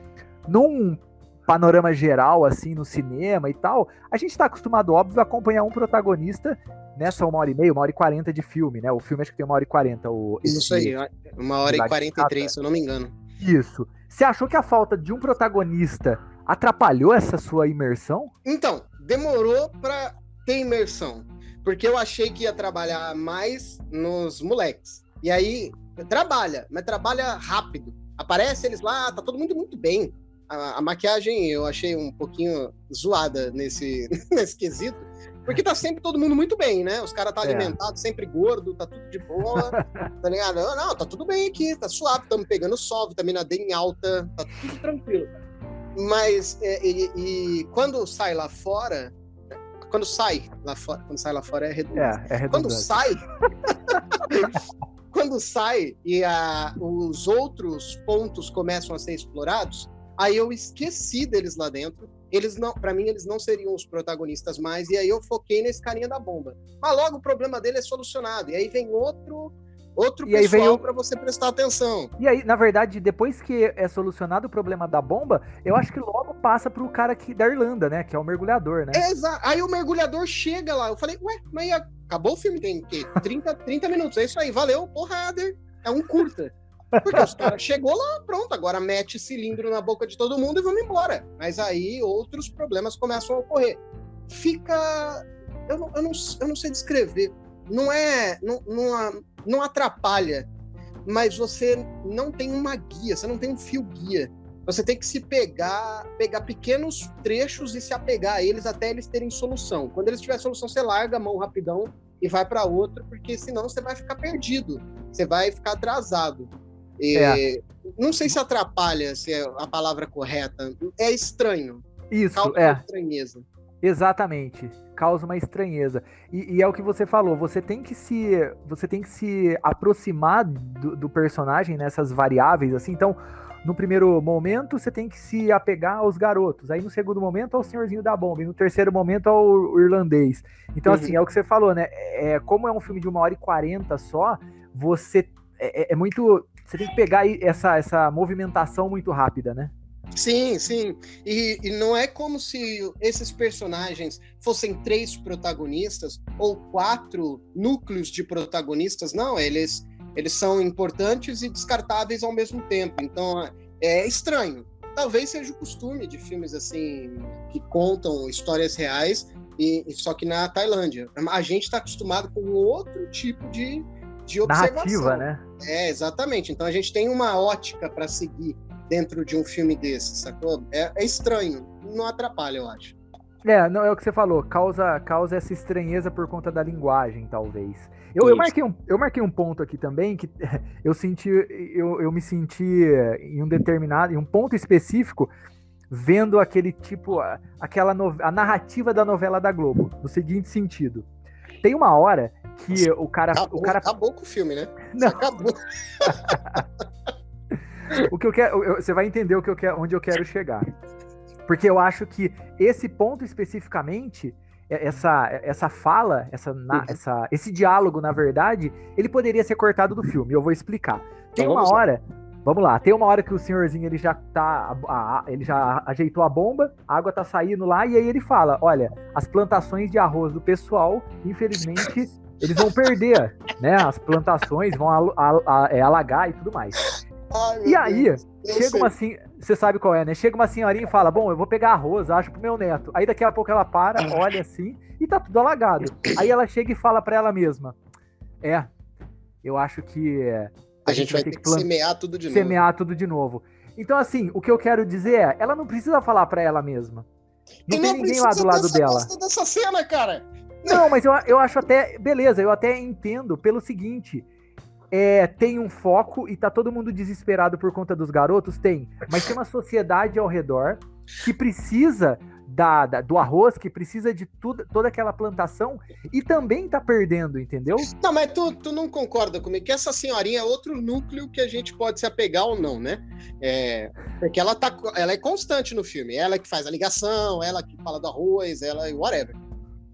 num panorama geral, assim, no cinema e tal, a gente tá acostumado, óbvio, a acompanhar um protagonista nessa 1h30, 1h40 de filme, né? O filme acho que tem 1h40. Isso aí, 1h43, se eu não me engano. Isso. Você achou que a falta de um protagonista atrapalhou essa sua imersão? Então, demorou pra ter imersão, porque eu achei que ia trabalhar mais nos moleques. E aí, mas trabalha rápido. Aparece eles lá, tá todo mundo muito bem. A maquiagem eu achei um pouquinho zoada nesse quesito, porque tá sempre todo mundo muito bem, né? Os caras tá alimentados, sempre gordo, tá tudo de boa, tá ligado? Não, tá tudo bem aqui, tá suave, estamos pegando sol, vitamina D em alta, tá tudo tranquilo. Mas quando sai lá fora, quando sai lá fora é redundante. É redundante. Quando sai e os outros pontos começam a ser explorados, aí eu esqueci deles lá dentro. Pra mim, eles não seriam os protagonistas mais, e aí eu foquei nesse carinha da bomba. Mas logo o problema dele é solucionado, e aí vem outro pessoal para você prestar atenção. E aí, na verdade, depois que é solucionado o problema da bomba, eu acho que logo passa pro cara da Irlanda, né? Que é o mergulhador, né? Exato. Aí o mergulhador chega lá. Eu falei, mas acabou o filme, tem o quê? 30 minutos. É isso aí, valeu, porrada. É um curta. Porque os caras chegou lá, pronto, agora mete cilindro na boca de todo mundo e vamos embora. Mas aí outros problemas começam a ocorrer. Eu não sei descrever. Não atrapalha, mas você não tem uma guia, você não tem um fio guia. Você tem que se pegar pequenos trechos e se apegar a eles até eles terem solução. Quando eles tiverem solução, você larga a mão rapidão e vai para outro, porque senão você vai ficar perdido, você vai ficar atrasado. Não sei se atrapalha, se é a palavra correta. É estranho. Isso, estranheza. Exatamente. Causa uma estranheza. E é o que você falou, você tem que se aproximar do personagem nessas variáveis, assim. Então, no primeiro momento, você tem que se apegar aos garotos. Aí, no segundo momento, ao senhorzinho da bomba. E no terceiro momento, ao irlandês. Então, assim, é o que você falou, né? Como é um filme de 1h40 só, você... muito... Você tem que pegar essa movimentação muito rápida, né? Sim, sim. E não é como se esses personagens fossem 3 protagonistas ou 4 núcleos de protagonistas. Não, eles são importantes e descartáveis ao mesmo tempo. Então, é estranho. Talvez seja o costume de filmes assim que contam histórias reais, só que na Tailândia. A gente está acostumado com outro tipo de observação. Narrativa, né? Exatamente. Então a gente tem uma ótica para seguir dentro de um filme desse, sacou? É estranho, não atrapalha, eu acho. Não é o que você falou, causa essa estranheza por conta da linguagem, talvez. Eu marquei um ponto aqui também que eu me senti em um ponto específico vendo aquele tipo, a narrativa da novela da Globo, no seguinte sentido. Tem uma hora que o cara acabou com o filme, né? Não. Acabou. O que eu quero, você vai entender onde eu quero chegar. Porque eu acho que esse ponto especificamente, essa fala, esse diálogo, na verdade, ele poderia ser cortado do filme. Eu vou explicar. Tem uma hora, vamos lá, tem uma hora que o senhorzinho ele já ajeitou a bomba, a água tá saindo lá, e aí ele fala: olha, as plantações de arroz do pessoal, infelizmente, eles vão perder, né? As plantações vão alagar e tudo mais. Ai, e aí, chega uma assim, você sabe qual é, né? Chega uma senhorinha e fala: bom, eu vou pegar arroz, acho, pro meu neto. Aí daqui a pouco ela para, olha assim, e tá tudo alagado. Aí ela chega e fala pra ela mesma: eu acho que a gente vai ter que semear tudo de novo. Semear tudo de novo. Então, assim, o que eu quero dizer é, ela não precisa falar pra ela mesma. Não tem ninguém lá do lado dela. Eu dessa cena, cara. Não, mas eu acho até, beleza, eu até entendo pelo seguinte... tem um foco e tá todo mundo desesperado por conta dos garotos? Tem. Mas tem uma sociedade ao redor que precisa do arroz, que precisa de toda aquela plantação e também tá perdendo, entendeu? Não, mas tu não concorda comigo que essa senhorinha é outro núcleo que a gente pode se apegar ou não, né? Porque ela é constante no filme. Ela que faz a ligação, ela que fala do arroz, ela whatever.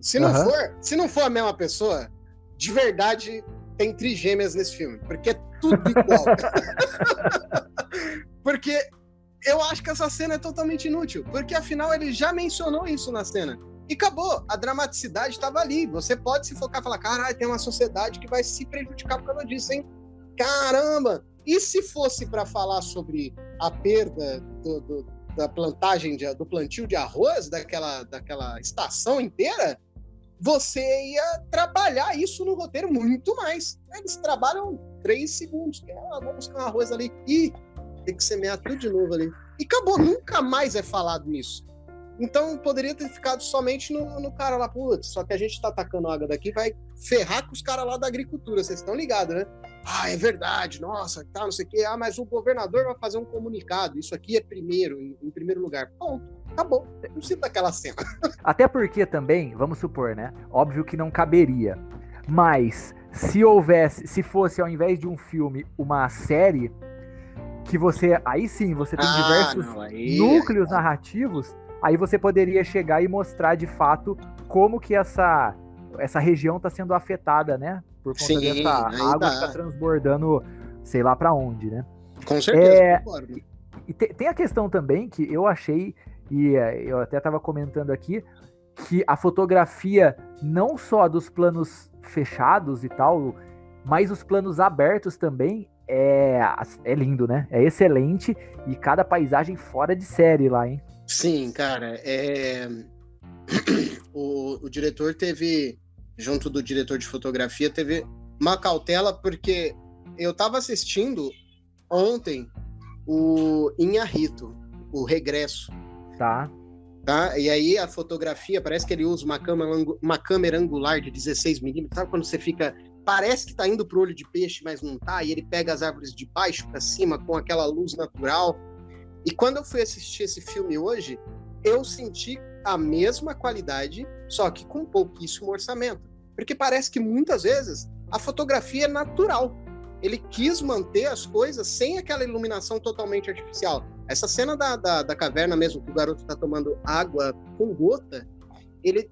Se não for a mesma pessoa, de verdade... Tem trigêmeas nesse filme, porque é tudo igual. Porque eu acho que essa cena é totalmente inútil, porque afinal ele já mencionou isso na cena. E acabou, a dramaticidade estava ali. Você pode se focar e falar: caralho, tem uma sociedade que vai se prejudicar por causa disso, hein? Caramba! E se fosse para falar sobre a perda da plantagem, do plantio de arroz, daquela estação inteira, você ia trabalhar isso no roteiro muito mais. Eles trabalham 3 segundos. Vamos buscar um arroz ali. Ih, tem que semear tudo de novo ali. E acabou, nunca mais é falado nisso. Então poderia ter ficado somente no cara lá, putz, só que a gente tá atacando água daqui, vai ferrar com os caras lá da agricultura, vocês estão ligados, né? É verdade, nossa, tá, não sei o quê. Mas o governador vai fazer um comunicado, isso aqui é em primeiro lugar. Ponto. Acabou. Não precisa daquela cena. Até porque também, vamos supor, né? Óbvio que não caberia. Mas se fosse, ao invés de um filme, uma série, que aí sim, você tem diversos núcleos narrativos, aí você poderia chegar e mostrar de fato como que essa região está sendo afetada, né? Por conta dessa água que está transbordando, sei lá para onde, né? Com certeza, concordo. E tem a questão também que eu achei, e eu até estava comentando aqui, que a fotografia, não só dos planos fechados e tal, mas os planos abertos também, é lindo, né? É excelente, e cada paisagem fora de série lá, hein? Sim, cara, o diretor teve, junto do diretor de fotografia, teve uma cautela, porque eu estava assistindo ontem o Inharrito, o Regresso. Tá? E aí a fotografia, parece que ele usa uma câmera angular de 16mm, sabe quando você fica, parece que tá indo pro olho de peixe, mas não tá, e ele pega as árvores de baixo para cima com aquela luz natural. E quando eu fui assistir esse filme hoje, eu senti a mesma qualidade, só que com pouquíssimo orçamento, porque parece que muitas vezes a fotografia é natural. Ele quis manter as coisas sem aquela iluminação totalmente artificial. Essa cena da caverna mesmo, que o garoto está tomando água com gota, ele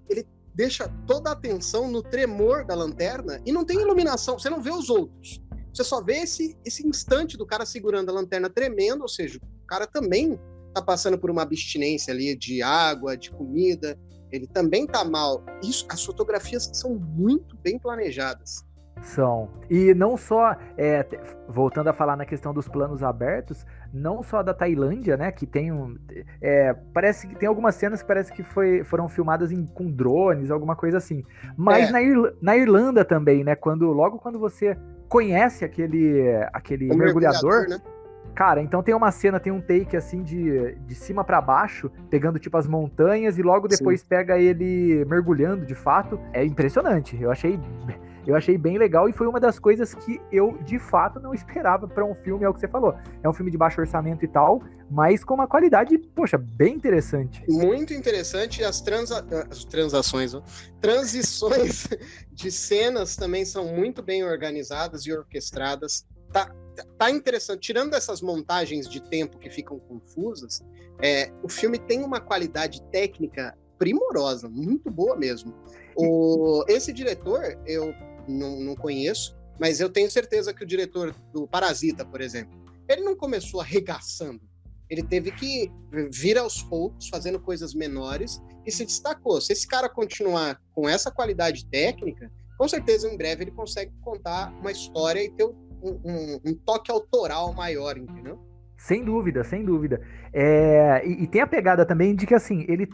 deixa toda a atenção no tremor da lanterna e não tem iluminação, você não vê os outros. Você só vê esse instante do cara segurando a lanterna tremendo, ou seja, o cara também tá passando por uma abstinência ali de água, de comida, ele também tá mal. Isso, as fotografias são muito bem planejadas. São. E não só, voltando a falar na questão dos planos abertos, não só da Tailândia, né, que tem parece que tem algumas cenas que parece que foram filmadas com drones, alguma coisa assim. Mas na Irlanda também, né, logo quando você conhece aquele mergulhador, né? Cara, então tem uma cena, tem um take assim de cima pra baixo, pegando tipo as montanhas e logo depois pega ele mergulhando de fato. É impressionante. Eu achei bem legal e foi uma das coisas que eu de fato não esperava pra um filme, é o que você falou. É um filme de baixo orçamento e tal, mas com uma qualidade, poxa, bem interessante. Muito interessante. As transições de cenas também são muito bem organizadas e orquestradas. Tá interessante. Tirando essas montagens de tempo que ficam confusas, o filme tem uma qualidade técnica primorosa, muito boa mesmo. Esse diretor, eu não conheço, mas eu tenho certeza que o diretor do Parasita, por exemplo, ele não começou arregaçando. Ele teve que vir aos poucos, fazendo coisas menores, e se destacou. Se esse cara continuar com essa qualidade técnica, com certeza em breve ele consegue contar uma história e ter um toque autoral maior, entendeu? Sem dúvida, sem dúvida. E tem a pegada também de que assim, ele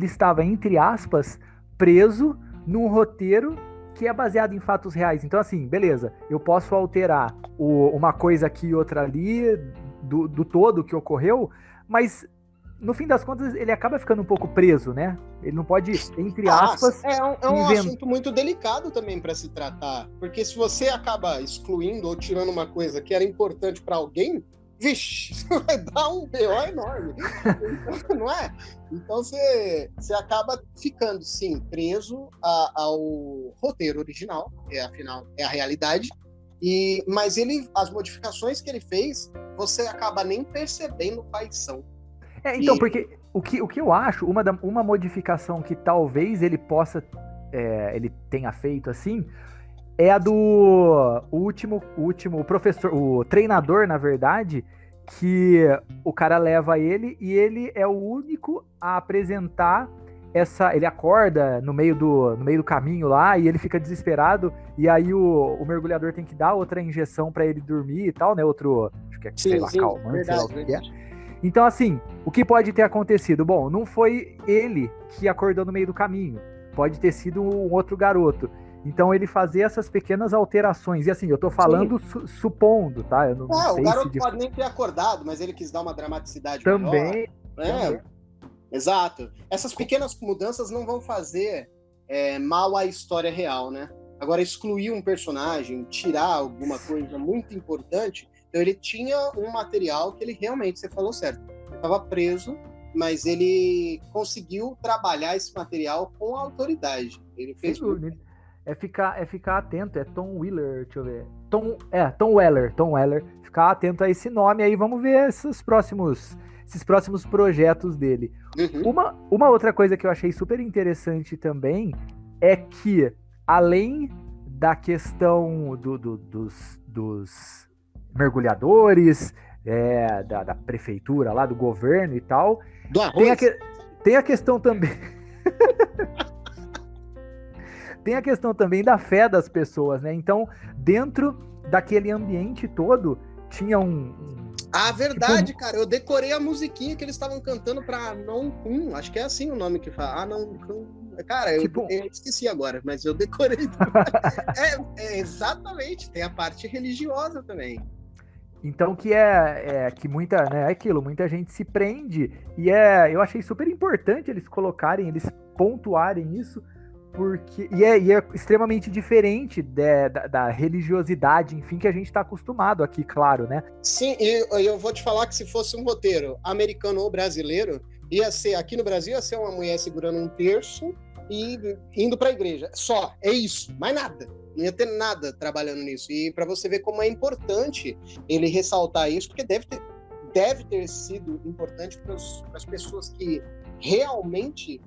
estava, entre aspas, preso num roteiro que é baseado em fatos reais. Então, assim, beleza, eu posso alterar uma coisa aqui e outra ali, do todo que ocorreu, mas no fim das contas ele acaba ficando um pouco preso, né? Ele não pode, entre aspas... É um assunto muito delicado também para se tratar, porque se você acaba excluindo ou tirando uma coisa que era importante para alguém, vixe, vai dar um BO enorme, não é? Então você acaba ficando, sim, preso ao roteiro original, afinal, é a realidade, mas as modificações que ele fez, você acaba nem percebendo quais são. Então, porque o que eu acho, uma modificação que talvez ele possa, ele tenha feito assim, é a do último professor, o treinador, na verdade, que o cara leva ele e ele é o único a apresentar ele acorda no meio do caminho lá e ele fica desesperado e aí o mergulhador tem que dar outra injeção pra ele dormir e tal, né? Outro, acho que sei lá, calmante, sei lá o que é. Então, assim, o que pode ter acontecido? Bom, não foi ele que acordou no meio do caminho. Pode ter sido um outro garoto. Então, ele fazer essas pequenas alterações. E assim, eu tô falando supondo, tá? Eu não sei o garoto pode nem ter acordado, mas ele quis dar uma dramaticidade também, maior. Também. Exato. Essas pequenas mudanças não vão fazer mal à história real, né? Agora, excluir um personagem, tirar alguma coisa muito importante... Então, ele tinha um material que ele realmente, você falou certo, ele estava preso, mas ele conseguiu trabalhar esse material com autoridade. Ele fez tudo. É ficar atento, é Tom Weller, deixa eu ver. Tom Weller. Ficar atento a esse nome aí, vamos ver esses próximos projetos dele. Uhum. Uma outra coisa que eu achei super interessante também é que, além da questão dos mergulhadores, da prefeitura lá, do governo e tal. Do arroz. Tem a questão também... tem a questão também da fé das pessoas, né? Então, dentro daquele ambiente todo, tinha verdade, tipo... cara. Eu decorei a musiquinha que eles estavam cantando pra Phnom Penh. Acho que é assim o nome que fala. Cara, eu esqueci agora, mas eu decorei. Exatamente. Tem a parte religiosa também. Então, que muita, né, muita gente se prende, e eu achei super importante eles pontuarem isso, porque é extremamente diferente da religiosidade, enfim, que a gente está acostumado aqui, claro, né? Sim, e eu vou te falar que se fosse um roteiro americano ou brasileiro, aqui no Brasil ia ser uma mulher segurando um terço e indo para a igreja. Só, é isso, mais nada. Não ia ter nada trabalhando nisso. E para você ver como é importante ele ressaltar isso, porque deve ter sido importante para as pessoas que realmente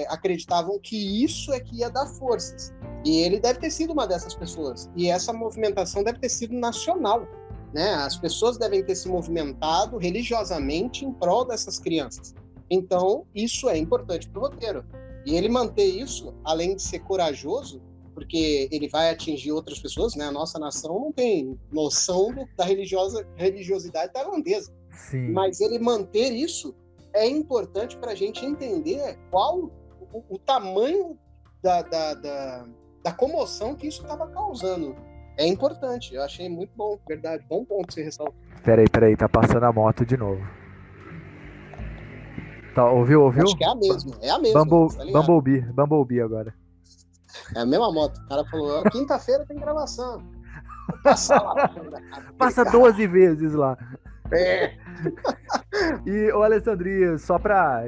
acreditavam que isso é que ia dar forças. E ele deve ter sido uma dessas pessoas. E essa movimentação deve ter sido nacional. né? As pessoas devem ter se movimentado religiosamente em prol dessas crianças. Então, isso é importante para o roteiro. E ele manter isso, além de ser corajoso, porque ele vai atingir outras pessoas, né? A nossa nação não tem noção da religiosidade tailandesa. Sim. Mas ele manter isso é importante para a gente entender qual o tamanho da comoção que isso estava causando. É importante, eu achei muito bom, verdade, bom ponto você ressaltar. Peraí, tá passando a moto de novo. Tá, ouviu? Acho que é a mesma. Bumblebee agora. É a mesma moto. O cara falou, quinta-feira tem gravação. Vou passar lá. Passa 12 vezes lá. É. E, ô Alessandro,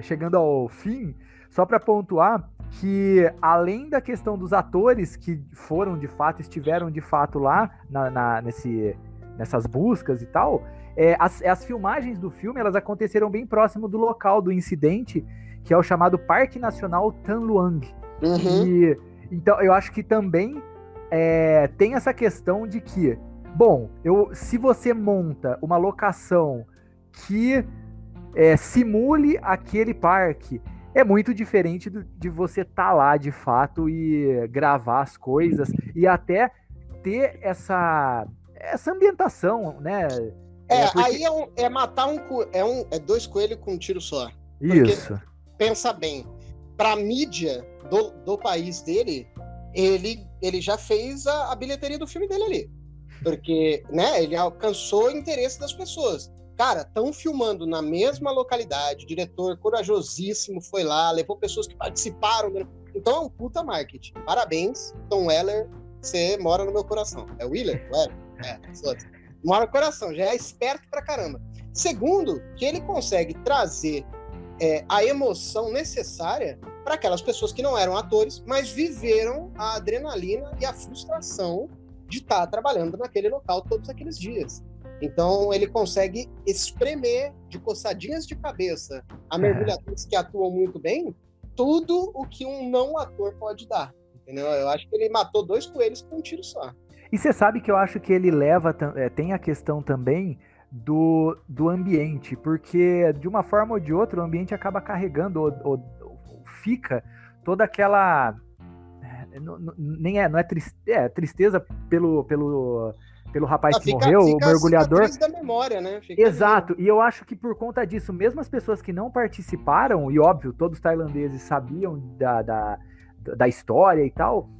chegando ao fim, só para pontuar que, além da questão dos atores que estiveram de fato lá nessas buscas e tal, as filmagens do filme, elas aconteceram bem próximo do local do incidente, que é o chamado Parque Nacional Tham Luang. Uhum. E, então, eu acho que também tem essa questão de que, bom, se você monta uma locação que simule aquele parque, é muito diferente de você estar lá de fato e gravar as coisas e até ter essa ambientação, né? Aí é matar dois coelhos com um tiro só. Isso. Pensa bem, para a mídia do país dele, ele já fez a bilheteria do filme dele ali. Porque, né, ele alcançou o interesse das pessoas. Cara, estão filmando na mesma localidade, o diretor corajosíssimo foi lá, levou pessoas que participaram. Então é um puta marketing. Parabéns, Tom Weller, você mora no meu coração. É o Willer? Mora no coração, já é esperto pra caramba. Segundo, que ele consegue trazer a emoção necessária para aquelas pessoas que não eram atores, mas viveram a adrenalina e a frustração de estar trabalhando naquele local todos aqueles dias. Então, ele consegue espremer de coçadinhas de cabeça a mergulhadores que atuam muito bem tudo o que um não ator pode dar. Entendeu? Eu acho que ele matou dois coelhos com um tiro só. E você sabe que eu acho que ele tem a questão também do ambiente, porque de uma forma ou de outra o ambiente acaba carregando ou fica toda aquela... Não é tristeza pelo rapaz que morreu, o mergulhador. Da memória, né? Exato, e eu acho que por conta disso, mesmo as pessoas que não participaram, e óbvio, todos os tailandeses sabiam da história e tal,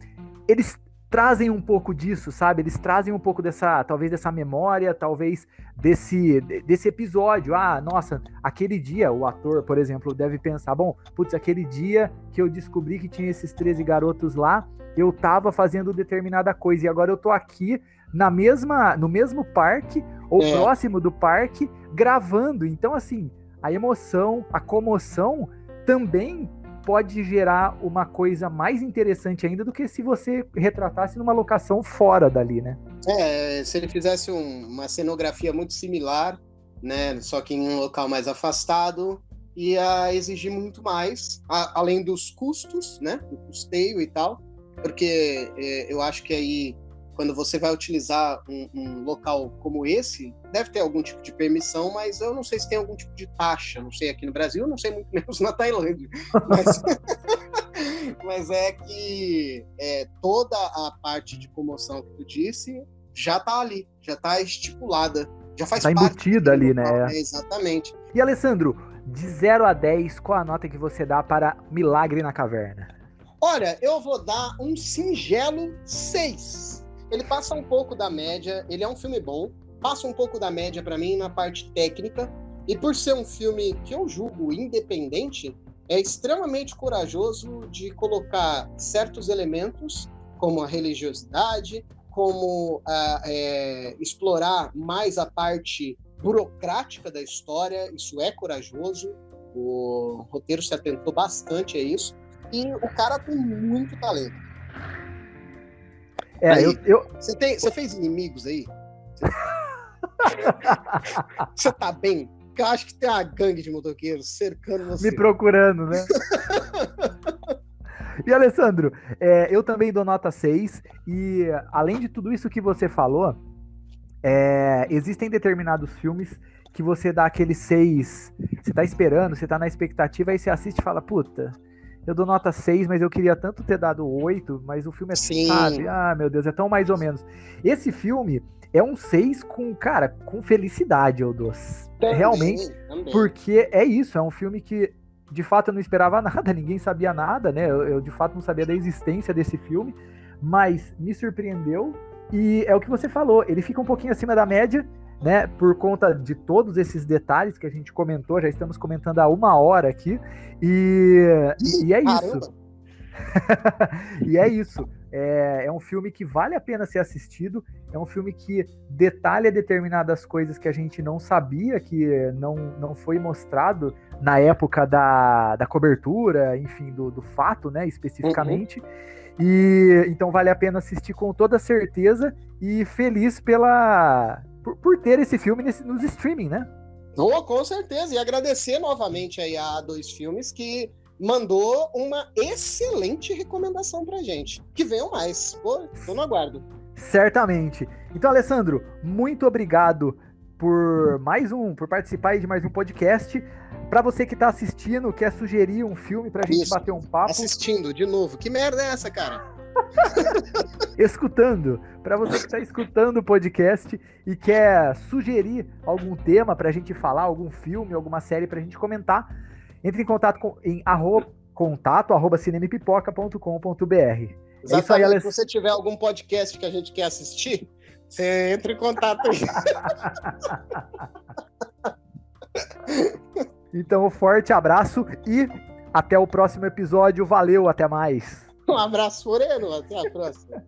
eles trazem um pouco disso, sabe? Eles trazem um pouco talvez dessa memória, talvez desse episódio. Ah, nossa, aquele dia, o ator, por exemplo, deve pensar, bom, putz, aquele dia que eu descobri que tinha esses 13 garotos lá, eu tava fazendo determinada coisa, e agora eu tô aqui no mesmo parque, ou próximo do parque, gravando. Então, assim, a emoção, a comoção também pode gerar uma coisa mais interessante ainda do que se você retratasse numa locação fora dali, né? Se ele fizesse uma cenografia muito similar, né, só que em um local mais afastado, ia exigir muito mais, além dos custos, né, do custeio e tal, porque eu acho que aí, quando você vai utilizar um local como esse, deve ter algum tipo de permissão, mas eu não sei se tem algum tipo de taxa, não sei aqui no Brasil, não sei muito menos na Tailândia, mas é que toda a parte de comoção que tu disse já tá ali, já tá estipulada, já faz parte. Tá embutida ali, local, né? Exatamente. E Alessandro, de 0 a 10, qual a nota que você dá para Milagre na Caverna? Olha, eu vou dar um singelo 6. Ele passa um pouco da média, ele é um filme bom, passa um pouco da média para mim na parte técnica, e por ser um filme que eu julgo independente, é extremamente corajoso de colocar certos elementos, como a religiosidade, como explorar mais a parte burocrática da história, isso é corajoso, o roteiro se atentou bastante a isso, e o cara tem muito talento. Você fez inimigos aí? Você tá bem? Porque eu acho que tem uma gangue de motoqueiros cercando você. Me procurando, né? E, Alessandro, eu também dou nota 6. E, além de tudo isso que você falou, Existem determinados filmes que você dá aquele 6, você tá esperando, você tá na expectativa, aí você assiste e fala, puta, eu dou nota 6, mas eu queria tanto ter dado 8, mas o filme é, Sim. sabe, meu Deus, é tão mais ou menos. Esse filme é um 6 com, cara, com felicidade eu dou. Realmente, também. porque é isso, é um filme que, de fato, eu não esperava nada, ninguém sabia nada, né, eu de fato não sabia da existência desse filme, mas me surpreendeu, e é o que você falou, ele fica um pouquinho acima da média, né, por conta de todos esses detalhes que a gente comentou, já estamos comentando há 1 hora aqui, e é isso. E é isso. É um filme que vale a pena ser assistido, é um filme que detalha determinadas coisas que a gente não sabia, que não foi mostrado na época da cobertura, enfim, do fato, né, especificamente. E então vale a pena assistir com toda certeza, e feliz por ter esse filme nos streaming, né? Oh, com certeza, e agradecer novamente aí a A2 Filmes, que mandou uma excelente recomendação pra gente. Que venham mais. Pô, tô no aguardo. Certamente. Então, Alessandro, muito obrigado por participar aí de mais um podcast. Para você que tá assistindo, quer sugerir um filme pra gente bater um papo? Assistindo, de novo. Que merda é essa, cara? Escutando. Para você que tá escutando o podcast e quer sugerir algum tema pra gente falar, algum filme, alguma série pra gente comentar, entre em contato em contato@cinemapipoca.com.br. Exatamente. É isso aí, se você tiver algum podcast que a gente quer assistir, você entra em contato aí. Então, um forte abraço e até o próximo episódio. Valeu, até mais. Um abraço, Moreno. Até a próxima.